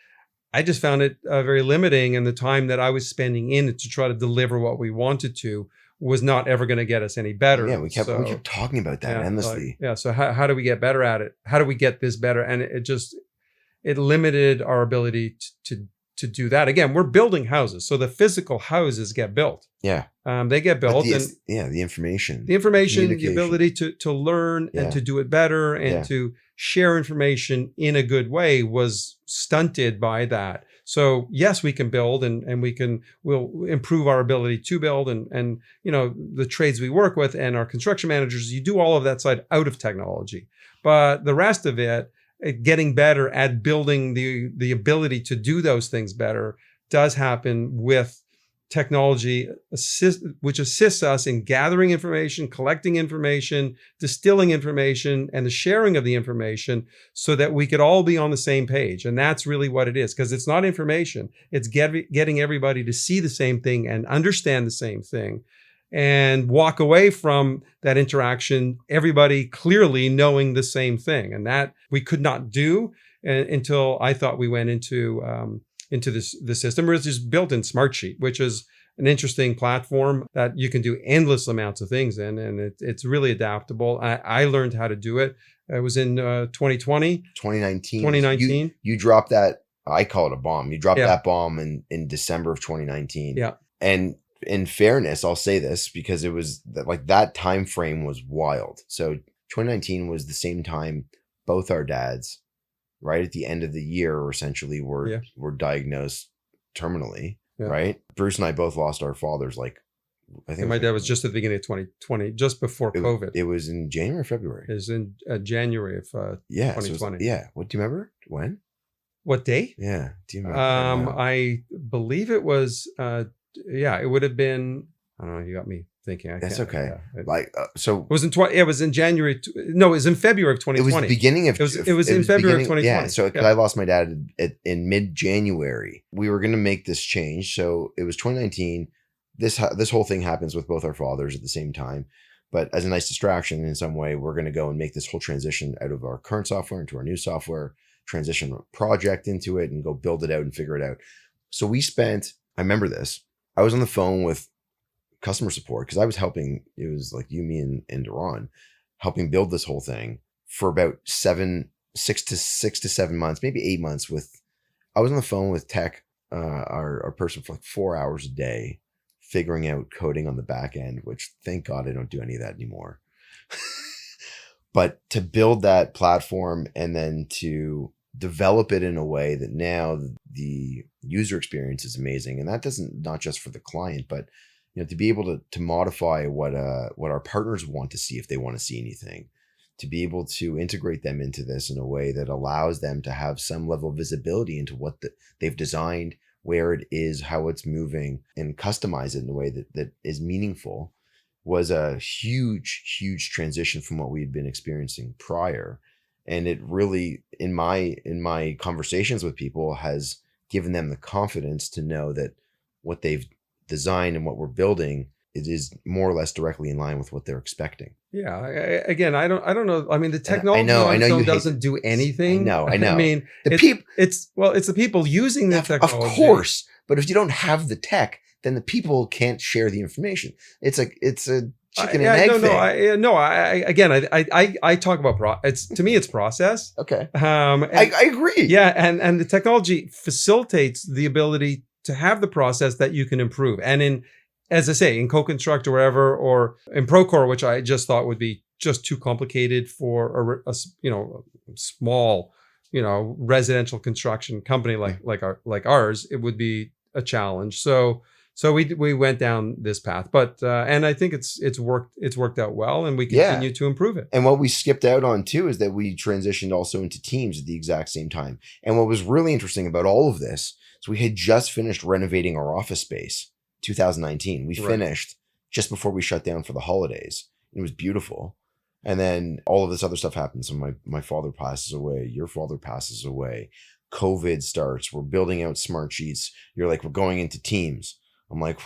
I just found it very limiting, and the time that I was spending in it to try to deliver what we wanted to was not ever going to get us any better. Yeah, we kept talking about that endlessly. So how do we get better at it? How do we get this better? And it limited our ability to do that. Again, we're building houses, so the physical houses get built. Yeah, they get built, the information, the ability to learn and to do it better and to share information in a good way was stunted by that. So yes, we can build and we'll improve our ability to build and the trades we work with and our construction managers. You do all of that side out of technology, but the rest of it, getting better at building the ability to do those things better does happen with technology, which assists us in gathering information, collecting information, distilling information, and the sharing of the information so that we could all be on the same page. And that's really what it is, because it's not information. It's getting everybody to see the same thing and understand the same thing and walk away from that interaction, everybody clearly knowing the same thing. And that we could not do until I thought we went into the system, which is built in Smartsheet, which is an interesting platform that you can do endless amounts of things in. And it's really adaptable. I learned how to do it. It was in 2019. You dropped that, I call it a bomb. You dropped that bomb in December of 2019. Yeah. And in fairness, I'll say this because it was like that time frame was wild. So 2019 was the same time both our dads, right at the end of the year, essentially were diagnosed terminally, right? Bruce and I both lost our fathers. Like, I think my dad was just at the beginning of 2020, just before COVID. It was in January or February. It was in January of 2020. So what do you remember? When? What day? Yeah. Do you remember? I believe it was, it would have been, I don't know, you got me thinking. That's okay. So it was it was in January. No, it was in February of 2020. It was the beginning of. It was in February of 2020. Yeah. So I lost my dad in mid-January. We were going to make this change. So it was 2019. This whole thing happens with both our fathers at the same time. But as a nice distraction in some way, we're going to go and make this whole transition out of our current software into our new software, transition a project into it and go build it out and figure it out. So I remember this. I was on the phone with customer support because I was helping. It was like you, me, and Duran helping build this whole thing for about 6 to 7 months, maybe 8 months. I was on the phone with tech, our person for like 4 hours a day, figuring out coding on the back end. Which thank God I don't do any of that anymore. But to build that platform and then to develop it in a way that now the user experience is amazing, and that doesn't, not just for the client, but to be able to modify what our partners want to see if they want to see anything, to be able to integrate them into this in a way that allows them to have some level of visibility into what they've designed, where it is, how it's moving, and customize it in a way that is meaningful, was a huge transition from what we had been experiencing prior. And it really, in my conversations with people, has given them the confidence to know that what they've designed and what we're building, it is more or less directly in line with what they're expecting. Yeah. I don't know. I mean, the technology on its own doesn't do anything. I know. I mean, it's the people using the technology. Of course. But if you don't have the tech, then the people can't share the information. It's a chicken and egg thing. I talk about to me, it's process. Okay. I agree. Yeah. And the technology facilitates the ability to have the process that you can improve. And as I say, in co-construct or wherever, or in Procore, which I just thought would be just too complicated for a small, residential construction company like ours, it would be a challenge. So we went down this path, but and I think it's worked out well, and we continue to improve it. And what we skipped out on too is that we transitioned also into teams at the exact same time. And what was really interesting about all of this is we had just finished renovating our office space. 2019. We finished just before we shut down for the holidays. It was beautiful. And then all of this other stuff happens. So my father passes away. Your father passes away. COVID starts. We're building out smart sheets. You're like, we're going into Teams. I'm like,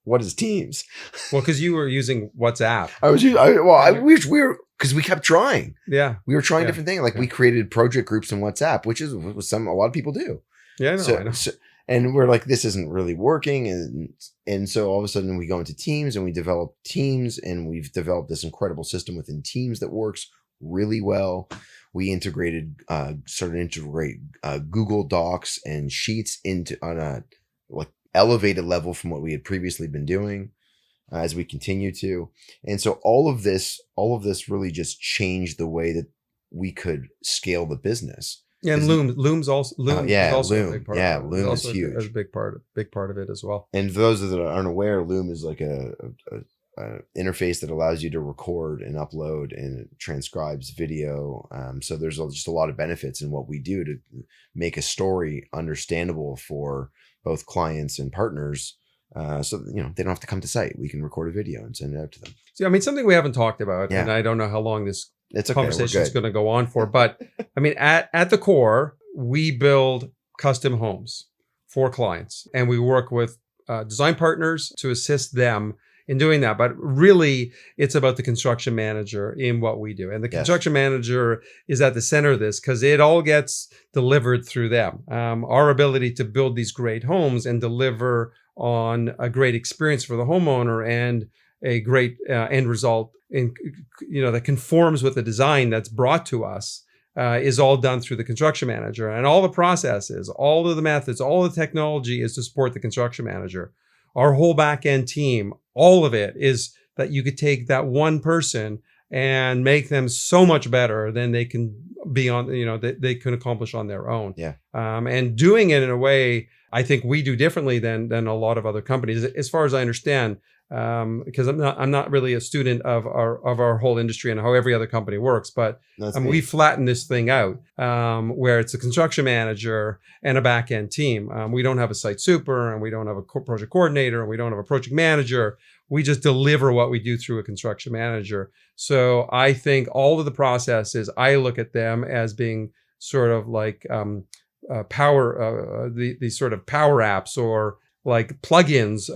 what is Teams? Well, because you were using WhatsApp. We were, because we kept trying. Yeah. We were trying different things. Like we created project groups in WhatsApp, which is what a lot of people do. Yeah, I know. And we're like, this isn't really working. And so all of a sudden we go into Teams and we develop Teams, and we've developed this incredible system within Teams that works really well. We started to integrate Google Docs and Sheets on a elevated level from what we had previously been doing as we continue to. And so all of this really just changed the way that we could scale the business. Yeah, and Loom's also Loom. a big part. Yeah, Loom is huge. A big part of it as well. And for those that aren't aware, Loom is like a interface that allows you to record and upload, and it transcribes video. So there's just a lot of benefits in what we do to make a story understandable for both clients and partners. So they don't have to come to site. We can record a video and send it out to them. See, I mean, something we haven't talked about, and I don't know how long this conversation is going to go on for, but I mean, at the core, we build custom homes for clients, and we work with design partners to assist them in doing that. But really, it's about the construction manager in what we do. And the construction manager is at the center of this, because it all gets delivered through them. Our ability to build these great homes and deliver on a great experience for the homeowner and a great end result that conforms with the design that's brought to us is all done through the construction manager. And all the processes, all of the methods, all the technology is to support the construction manager. Our whole back end team, all of it is that you could take that one person and make them so much better than they can be on, they can accomplish on their own. Yeah. And doing it in a way I think we do differently than a lot of other companies, as far as I understand. Because I'm not really a student of our whole industry and how every other company works, but we flatten this thing out where it's a construction manager and a back end team. We don't have a site super, and we don't have a project coordinator, and we don't have a project manager. We just deliver what we do through a construction manager. So I think all of the processes, I look at them as being sort of like these sort of power apps, or like plugins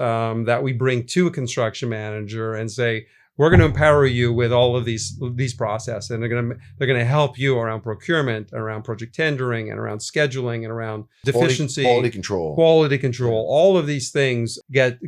that we bring to a construction manager and say, we're going to empower you with all of these processes, and they're going to help you around procurement, around project tendering, and around scheduling, and around deficiency, quality control. All of these things get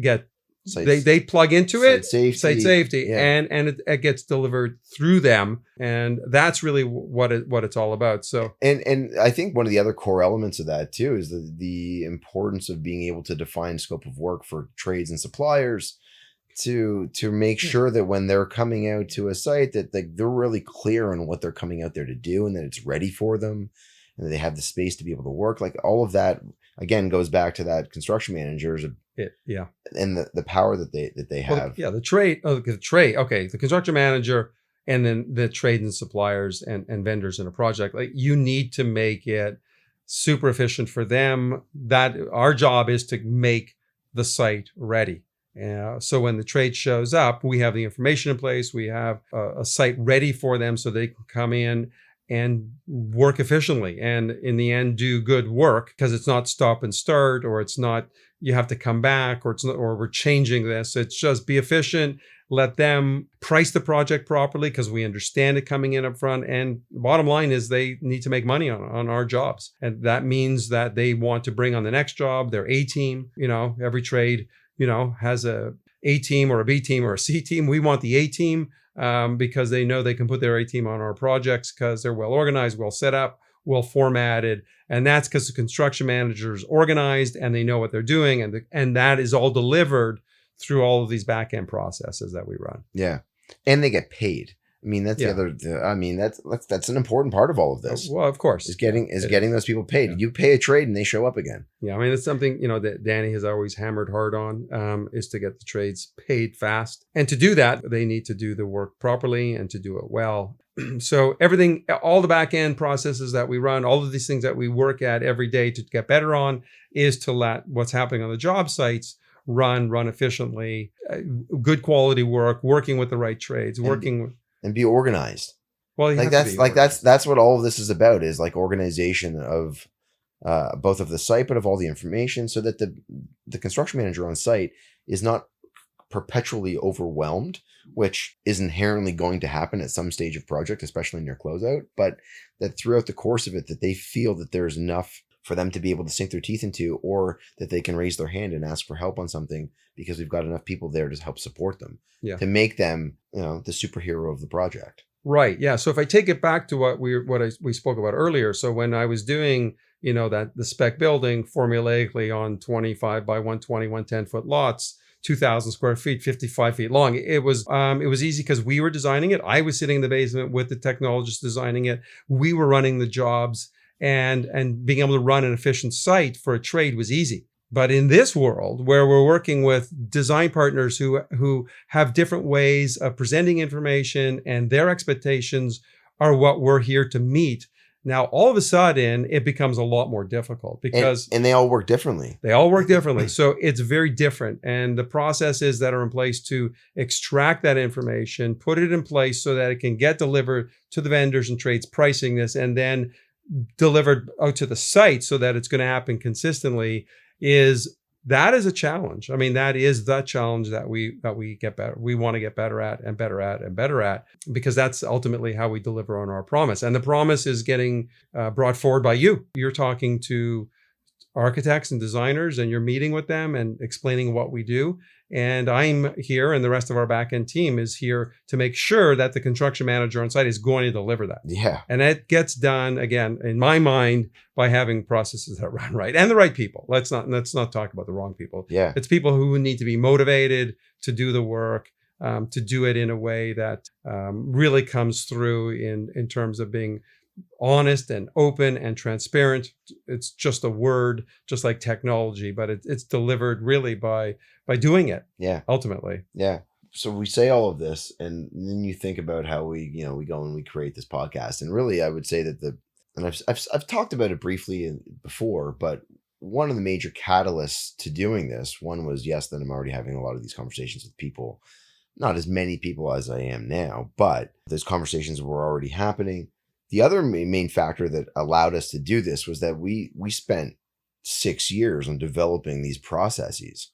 they plug into it, site safety, and it gets delivered through them, and that's really what it's all about. So, and I think one of the other core elements of that too is the importance of being able to define scope of work for trades and suppliers, to make sure that when they're coming out to a site that they're really clear on what they're coming out there to do, and that it's ready for them, and that they have the space to be able to work. Like all of that again goes back to that construction managers and the power that they have. The trade. Okay, the construction manager, and then the trade and suppliers and vendors in a project. Like you need to make it super efficient for them. That our job is to make the site ready. So when the trade shows up, we have the information in place. We have a site ready for them so they can come in and work efficiently, and in the end do good work, because it's not stop and start, or it's not you have to come back, or it's not, or we're changing this. It's just be efficient. Let them price the project properly, because we understand it coming in up front. And the bottom line is they need to make money on our jobs. And that means that they want to bring on the next job, their A team. Every trade, has A team or a B team or a C team. We want the A team because they know they can put their A team on our projects because they're well organized, well set up, well formatted. And that's because the construction manager is organized and they know what they're doing. And that is all delivered through all of these back end processes that we run. Yeah. And they get paid. I mean, that's that's an important part of all of this. Well, of course, is getting those people paid. Yeah. You pay a trade and they show up again. Yeah, I mean, it's something that Danny has always hammered hard on, is to get the trades paid fast, and to do that, they need to do the work properly and to do it well. So everything, all the back end processes that we run, all of these things that we work at every day to get better on, is to let what's happening on the job sites run efficiently, good quality work, working with the right trades, and be organized. Well, that's what all of this is about, is like organization of both of the site, but of all the information, so that the construction manager on site is not perpetually overwhelmed, which is inherently going to happen at some stage of project, especially near closeout, but that throughout the course of it, that they feel that there's enough for them to be able to sink their teeth into, or that they can raise their hand and ask for help on something, because we've got enough people there to help support them, to make them, the superhero of the project. Right. Yeah. So if I take it back to what we spoke about earlier. So when I was doing, the spec building formulaically on 25 by 120, 110 foot lots, 2,000 square feet, 55 feet long. It was easy because we were designing it. I was sitting in the basement with the technologists designing it. We were running the jobs. And being able to run an efficient site for a trade was easy. But in this world where we're working with design partners who have different ways of presenting information, and their expectations are what we're here to meet, now all of a sudden it becomes a lot more difficult, because and they all work differently. So it's very different. And the processes that are in place to extract that information, put it in place so that it can get delivered to the vendors and trades pricing this, and then delivered out to the site so that it's going to happen consistently, is a challenge. I mean, that is the challenge that we get better. We want to get better at and better at and better at, because that's ultimately how we deliver on our promise. And the promise is getting brought forward by you. You're talking to architects and designers, and you're meeting with them and explaining what we do. And I'm here, and the rest of our back-end team is here to make sure that the construction manager on site is going to deliver that. Yeah. And it gets done, again, in my mind, by having processes that run right, and the right people. Let's not talk about the wrong people. Yeah. It's people who need to be motivated to do the work, to do it in a way that really comes through in terms of being honest and open and transparent. It's just a word, just like technology, but it's delivered really by doing it. Yeah. Ultimately. Yeah. So we say all of this, and then you think about how we go and we create this podcast. And really, I would say that I've talked about it briefly before, but one of the major catalysts to doing this, one was, yes, that I'm already having a lot of these conversations with people, not as many people as I am now, but those conversations were already happening. The other main factor that allowed us to do this was that we spent 6 years on developing these processes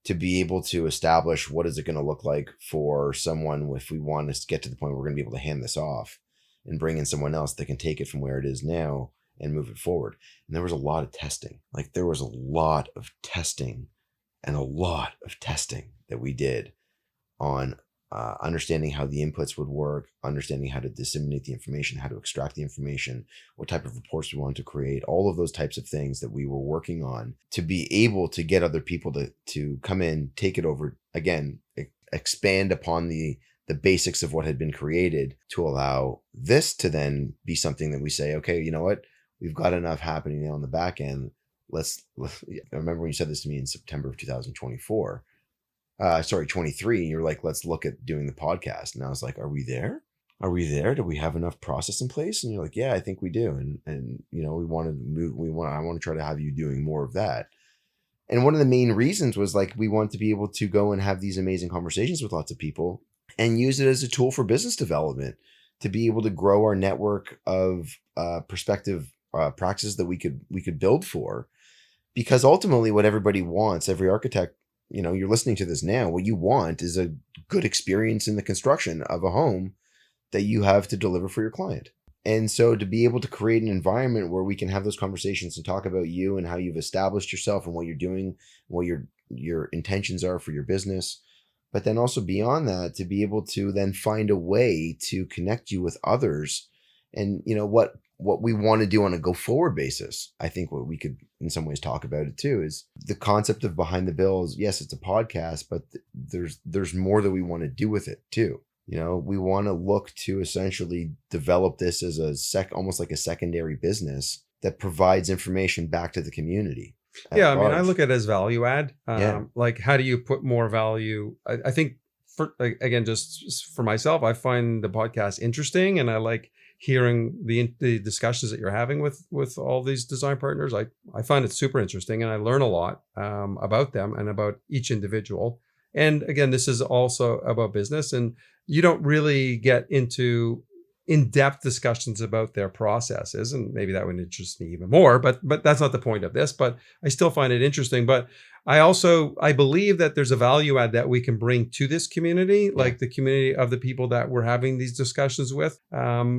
to be able to establish what is it going to look like for someone if we want to get to the point where we're going to be able to hand this off and bring in someone else that can take it from where it is now and move it forward. And there was a lot of testing. Like, there was a lot of testing that we did on understanding how the inputs would work, understanding how to disseminate the information, how to extract the information, what type of reports we wanted to create, all of those types of things that we were working on to be able to get other people to come in, take it over, again, expand upon the basics of what had been created to allow this to then be something that we say, okay, you know what, we've got enough happening now on the back end. I remember when you said this to me in September of 2024, 23, you're like, let's look at doing the podcast. And I was like, are we there? Are we there? Do we have enough process in place? And you're like, yeah, I think we do. And you know, I want to try to have you doing more of that. And one of the main reasons was like, we want to be able to go and have these amazing conversations with lots of people and use it as a tool for business development to be able to grow our network of prospective practices that we could build for. Because ultimately what everybody wants, every architect, you know, you're listening to this now, what you want is a good experience in the construction of a home that you have to deliver for your client. And so to be able to create an environment where we can have those conversations and talk about you and how you've established yourself and what you're doing, what your intentions are for your business, but then also beyond that, to be able to then find a way to connect you with others. And you know what we want to do on a go forward basis. I think what we could in some ways talk about it too is the concept of behind the bills. Yes, it's a podcast, but there's more that we want to do with it too. You know, we want to look to essentially develop this as almost like a secondary business that provides information back to the community. Yeah, I mean, I look at it as value add. Yeah. Like, how do you put more value? I think, again, just for myself, I find the podcast interesting, and I like hearing the discussions that you're having with all these design partners. I find it super interesting, and I learn a lot about them and about each individual. And again, this is also about business, and you don't really get into in-depth discussions about their processes, and maybe that would interest me even more, but that's not the point of this. But I still find it interesting. But I believe that there's a value add that we can bring to this community, like the community of the people that we're having these discussions with,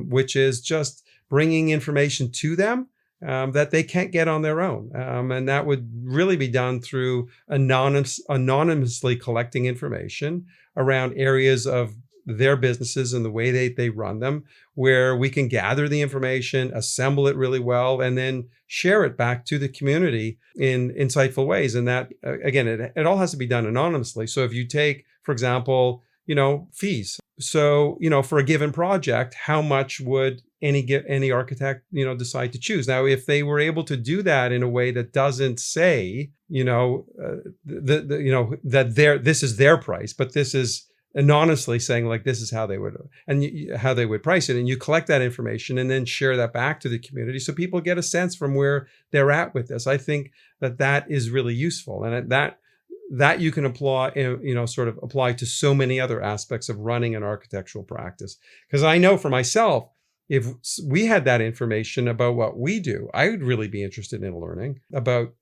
which is just bringing information to them that they can't get on their own. And that would really be done through anonymously collecting information around areas of their businesses and the way they run them, where we can gather the information, assemble it really well, and then share it back to the community in insightful ways. And that, again, it all has to be done anonymously. So if you take, for example, you know, fees. So, you know, for a given project, how much would any architect, you know, decide to choose? Now, if they were able to do that in a way that doesn't say, you know, this is their price, but this is anonymously saying like this is how they would how they would price it, and you collect that information and then share that back to the community so people get a sense from where they're at with this. I think that is really useful, and that you can apply, you know, sort of apply to so many other aspects of running an architectural practice. Because I know for myself, if we had that information about what we do, I would really be interested in learning about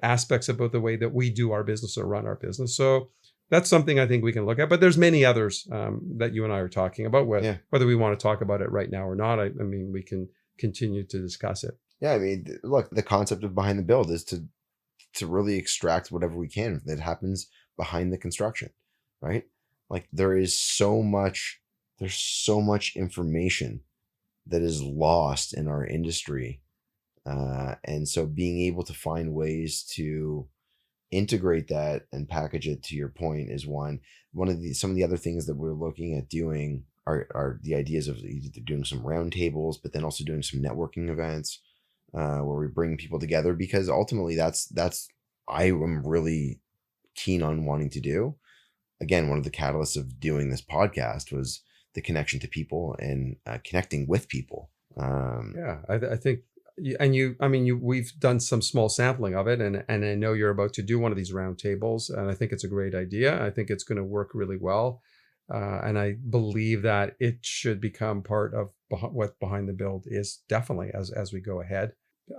aspects about the way that we do our business or run our business. So that's something I think we can look at. But there's many others that you and I are talking about. Whether we want to talk about it right now or not, I mean, we can continue to discuss it. Yeah, I mean, look, the concept of behind the build is to really extract whatever we can that happens behind the construction, right? Like there's so much information that is lost in our industry. And so being able to find ways to integrate that and package it, to your point, is some of the other things that we're looking at doing are the ideas of either doing some roundtables, but then also doing some networking events where we bring people together, because ultimately that's I am really keen on wanting to do. Again, one of the catalysts of doing this podcast was the connection to people and connecting with people. I think. And we've done some small sampling of it, and I know you're about to do one of these roundtables, and I think it's a great idea. I think it's going to work really well, and I believe that it should become part of what Behind the Build is, definitely as we go ahead.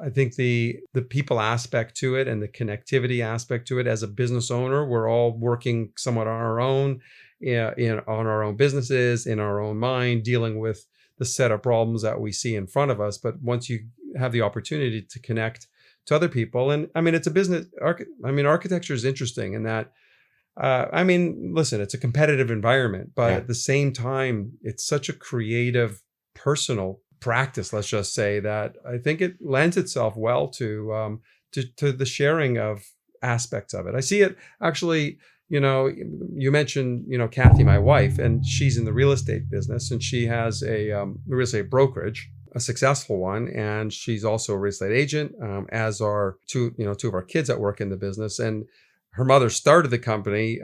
I think the people aspect to it and the connectivity aspect to it, as a business owner, we're all working somewhat on our own, on our own businesses, in our own mind, dealing with the set of problems that we see in front of us. But once you have the opportunity to connect to other people, and I mean, it's a business. Architecture is interesting in that. Listen, it's a competitive environment, but at the same time, it's such a creative, personal practice. Let's just say that I think it lends itself well to the sharing of aspects of it. I see it actually, you mentioned, Kathy, my wife, and she's in the real estate business, and she has a real estate brokerage, a successful one, and she's also a real estate agent, as are two of our kids that work in the business. And her mother started the company,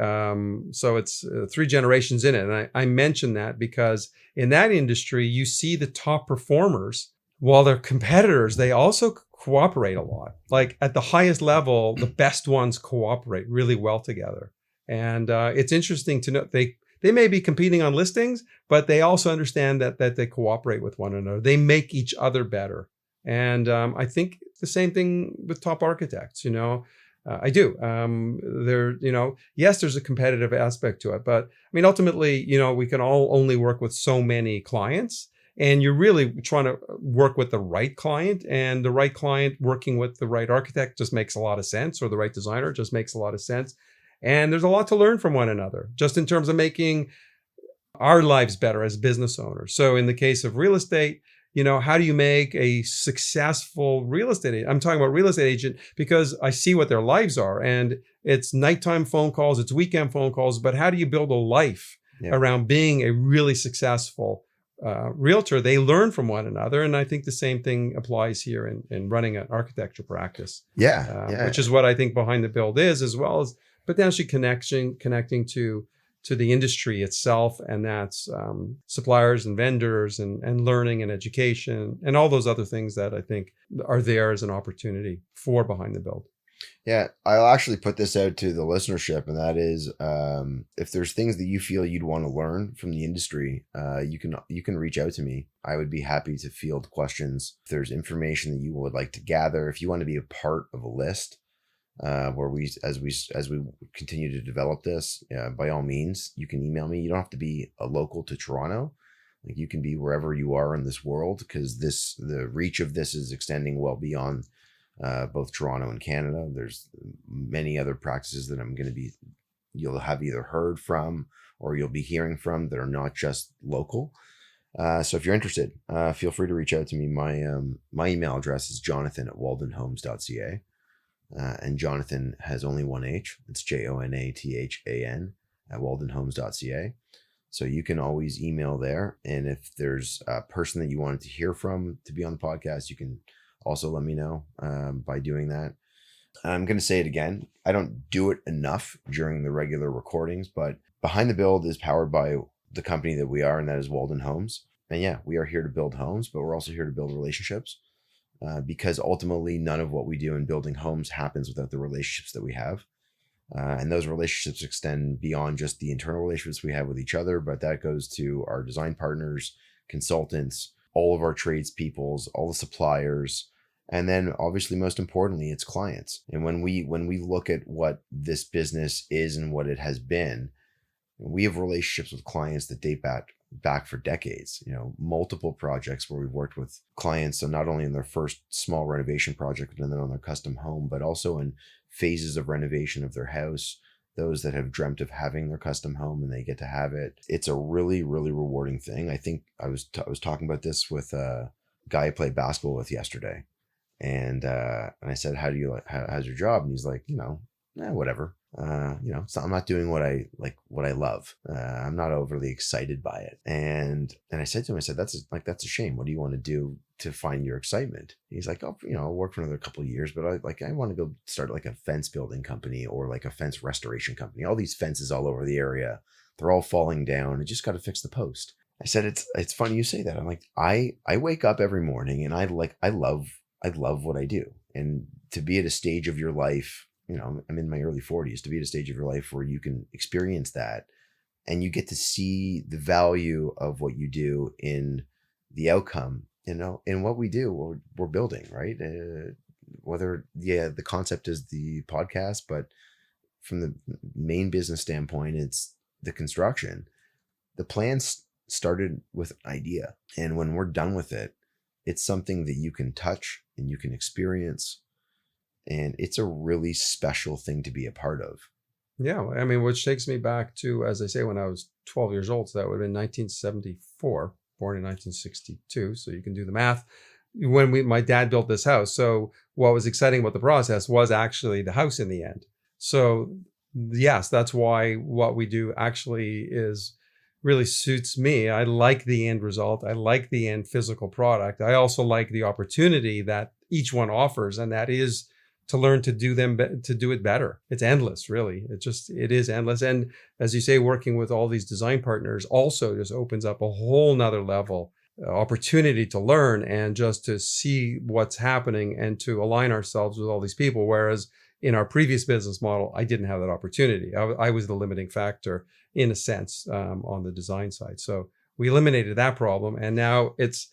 so it's 3 generations in it. And I mention that because in that industry, you see the top performers, while their competitors, they also cooperate a lot. Like at the highest level, the best ones cooperate really well together. And it's interesting to note they may be competing on listings, but they also understand that they cooperate with one another. They make each other better. And I think the same thing with top architects. I do. Yes, there's a competitive aspect to it, but I mean, ultimately, we can all only work with so many clients, and you're really trying to work with the right client, and the right client working with the right architect just makes a lot of sense, or the right designer just makes a lot of sense. And there's a lot to learn from one another, just in terms of making our lives better as business owners. So in the case of real estate, how do you make a successful real estate agent? I'm talking about real estate agent because I see what their lives are, and it's nighttime phone calls, it's weekend phone calls, but how do you build a life around being a really successful realtor? They learn from one another. And I think the same thing applies here in running an architecture practice. Which is what I think Behind the Build is, as well as potentially connecting to the industry itself, and that's suppliers and vendors and learning and education and all those other things that I think are there as an opportunity for Behind the Build. Yeah, I'll actually put this out to the listenership, and that is, if there's things that you feel you'd want to learn from the industry, you can reach out to me. I would be happy to field questions. If there's information that you would like to gather, if you want to be a part of a list, where as we continue to develop this, by all means, you can email me. You don't have to be a local to Toronto. Like, you can be wherever you are in this world, because the reach of this is extending well beyond both Toronto and Canada. There's many other practices that you'll have either heard from or you'll be hearing from that are not just local. So if you're interested, feel free to reach out to me. My email address is jonathan@waldenhomes.ca. And Jonathan has only one H. It's JONATHAN @waldenhomes.ca. So you can always email there. And if there's a person that you wanted to hear from to be on the podcast, you can also let me know by doing that. I'm going to say it again. I don't do it enough during the regular recordings, but Behind the Build is powered by the company that we are, and that is Walden Homes. And yeah, we are here to build homes, but we're also here to build relationships. Because ultimately none of what we do in building homes happens without the relationships that we have. And those relationships extend beyond just the internal relationships we have with each other, but that goes to our design partners, consultants, all of our tradespeoples, all the suppliers, and then obviously most importantly, it's clients. And when we look at what this business is and what it has been, we have relationships with clients that date back for decades, multiple projects where we've worked with clients. So not only in their first small renovation project and then on their custom home, but also in phases of renovation of their house, those that have dreamt of having their custom home and they get to have it. It's a really, really rewarding thing. I think I was talking about this with a guy I played basketball with yesterday. And I said, how's your job? And he's like, whatever. So I'm not doing what I love. I'm not overly excited by it. And I said to him, that's a shame. What do you want to do to find your excitement? He's like, I'll work for another couple of years, but I want to go start like a fence building company or like a fence restoration company. All these fences all over the area, they're all falling down. I just got to fix the post. I said, it's funny you say that. I'm like, I wake up every morning and I love what I do. And to be at a stage of your life, I'm in my early 40s, to be at a stage of your life where you can experience that and you get to see the value of what you do in the outcome, in what we do, we're building, right? The concept is the podcast, but from the main business standpoint, it's the construction. The plan started with an idea. And when we're done with it, it's something that you can touch and you can experience. And it's a really special thing to be a part of. Yeah. I mean, which takes me back to, as I say, when I was 12 years old. So that would have been 1974, born in 1962. So you can do the math. When my dad built this house. So what was exciting about the process was actually the house in the end. So yes, that's why what we do actually is really suits me. I like the end result. I like the end physical product. I also like the opportunity that each one offers, and that is to learn to to do it better. It's endless, really. It is endless. And as you say, working with all these design partners also just opens up a whole nother level opportunity to learn and just to see what's happening and to align ourselves with all these people. Whereas in our previous business model, I didn't have that opportunity. I was the limiting factor in a sense on the design side. So we eliminated that problem, and now it's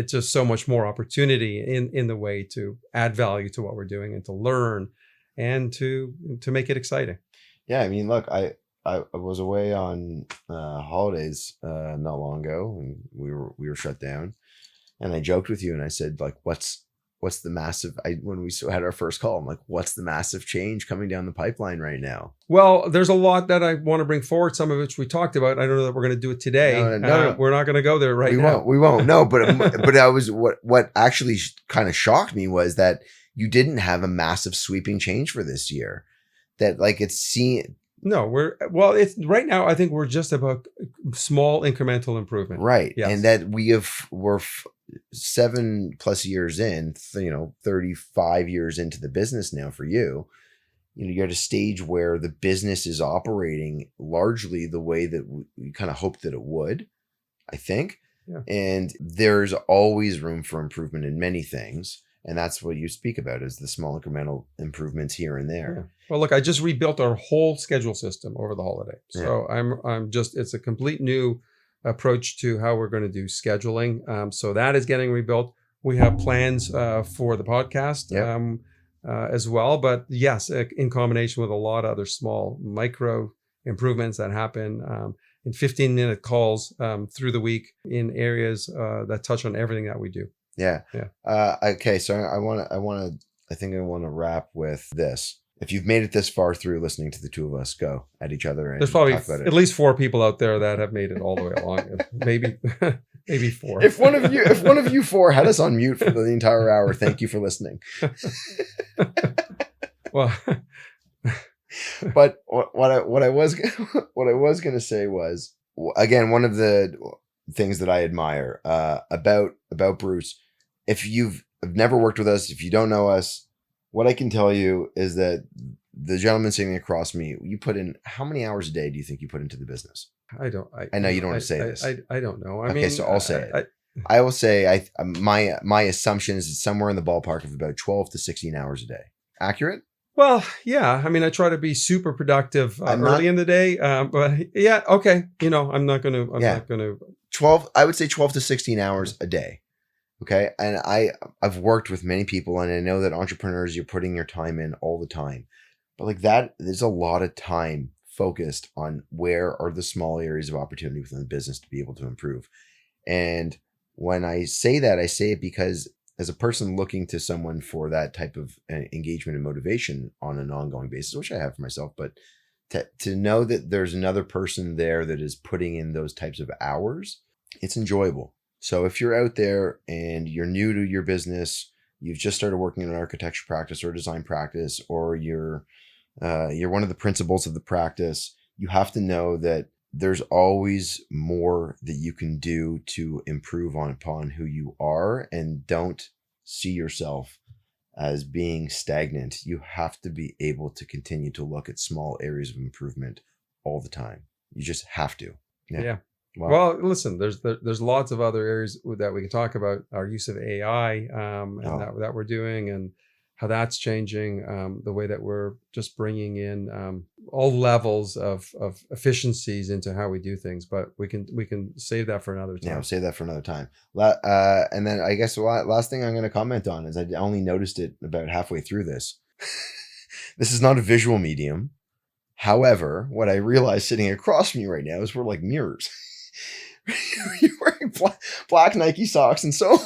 just so much more opportunity in the way to add value to what we're doing and to learn and to make it exciting. Yeah, I mean, look, I was away on holidays not long ago, and we were shut down, and I joked with you and I said, like, what's the massive, when we had our first call, I'm like, what's the massive change coming down the pipeline right now? Well, there's a lot that I want to bring forward, some of which we talked about. I don't know that we're going to do it today. No. We're not going to go there right now. We won't. No, but I was, what actually kind of shocked me was that you didn't have a massive sweeping change for this year. That like No, it's right now, I think we're just about small incremental improvement. Right. Yes. And that we're 7+ years in, 35 years into the business now for you. You're at a stage where the business is operating largely the way that we kind of hoped that it would, I think. Yeah. And there's always room for improvement in many things. And that's what you speak about, is the small incremental improvements here and there. Yeah. Well, look, I just rebuilt our whole schedule system over the holiday. So Yeah. it's a complete new approach to how we're going to do scheduling. So that is getting rebuilt. We have plans for the podcast as well. But yes, in combination with a lot of other small micro improvements that happen in 15-minute calls through the week in areas that touch on everything that we do. Yeah. Yeah. Okay. So I think I want to wrap with this. If you've made it this far through listening to the two of us go at each other, and there's probably talk about it. At least 4 people out there that have made it all the way along. maybe 4. If one of you 4 had us on mute for the entire hour, thank you for listening. Well, but what I was going to say was, again, one of the things that I admire about Bruce, if you've never worked with us, if you don't know us, what I can tell you is that the gentleman sitting across from me, you put in, how many hours a day do you think you put into the business? I know you don't want to say this. I don't know. Okay, so I'll say it. I will say my assumption is it's somewhere in the ballpark of about 12 to 16 hours a day. Accurate? Well, yeah. I mean, I try to be super productive early in the day, but yeah, okay. I'm not going to. 12. I would say 12 to 16 hours a day. Okay. And I've worked with many people, and I know that entrepreneurs, you're putting your time in all the time, but like that, there's a lot of time focused on where are the small areas of opportunity within the business to be able to improve. And when I say that, I say it because as a person looking to someone for that type of engagement and motivation on an ongoing basis, which I have for myself, but to know that there's another person there that is putting in those types of hours, it's enjoyable. So if you're out there and you're new to your business, you've just started working in an architecture practice or a design practice, or you're one of the principals of the practice, you have to know that there's always more that you can do to improve upon who you are, and don't see yourself as being stagnant. You have to be able to continue to look at small areas of improvement all the time. You just have to. Yeah. Well, listen, there's lots of other areas that we can talk about. Our use of AI that we're doing, and how that's changing the way that we're just bringing in all levels of efficiencies into how we do things. But we can save that for another time. Yeah, we'll save that for another time. And then I guess the last thing I'm going to comment on is I only noticed it about halfway through this. This is not a visual medium. However, what I realized sitting across from you right now is we're like mirrors. You're wearing black Nike socks, and so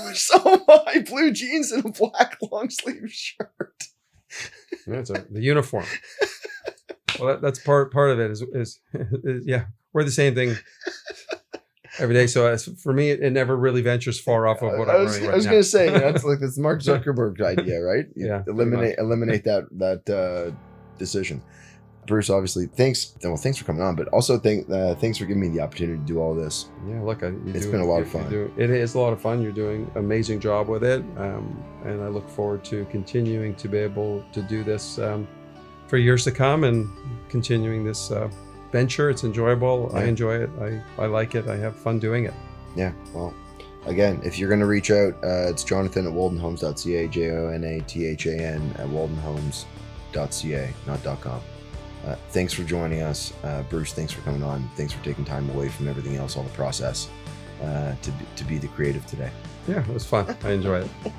am I. Blue jeans and a black long sleeve shirt. That's the uniform. Well, that's part of it. Is yeah, we're the same thing every day. So for me, it never really ventures far off of what I'm wearing right now. I was going to say, that's like this Mark Zuckerberg idea, right? Yeah. Eliminate that decision. Bruce, obviously, thanks for coming on, but also thanks for giving me the opportunity to do all this. Yeah, look, It's been a lot of fun. It is a lot of fun. You're doing an amazing job with it, and I look forward to continuing to be able to do this for years to come and continuing this venture. It's enjoyable. Yeah. I enjoy it. I like it. I have fun doing it. Yeah. Well, again, if you're going to reach out, it's Jonathan at waldenhomes.ca, Jonathan at waldenhomes.ca, not .com. Thanks for joining us. Bruce, thanks for coming on. Thanks for taking time away from everything else, all the process, to be the creative today. Yeah, it was fun. I enjoyed it.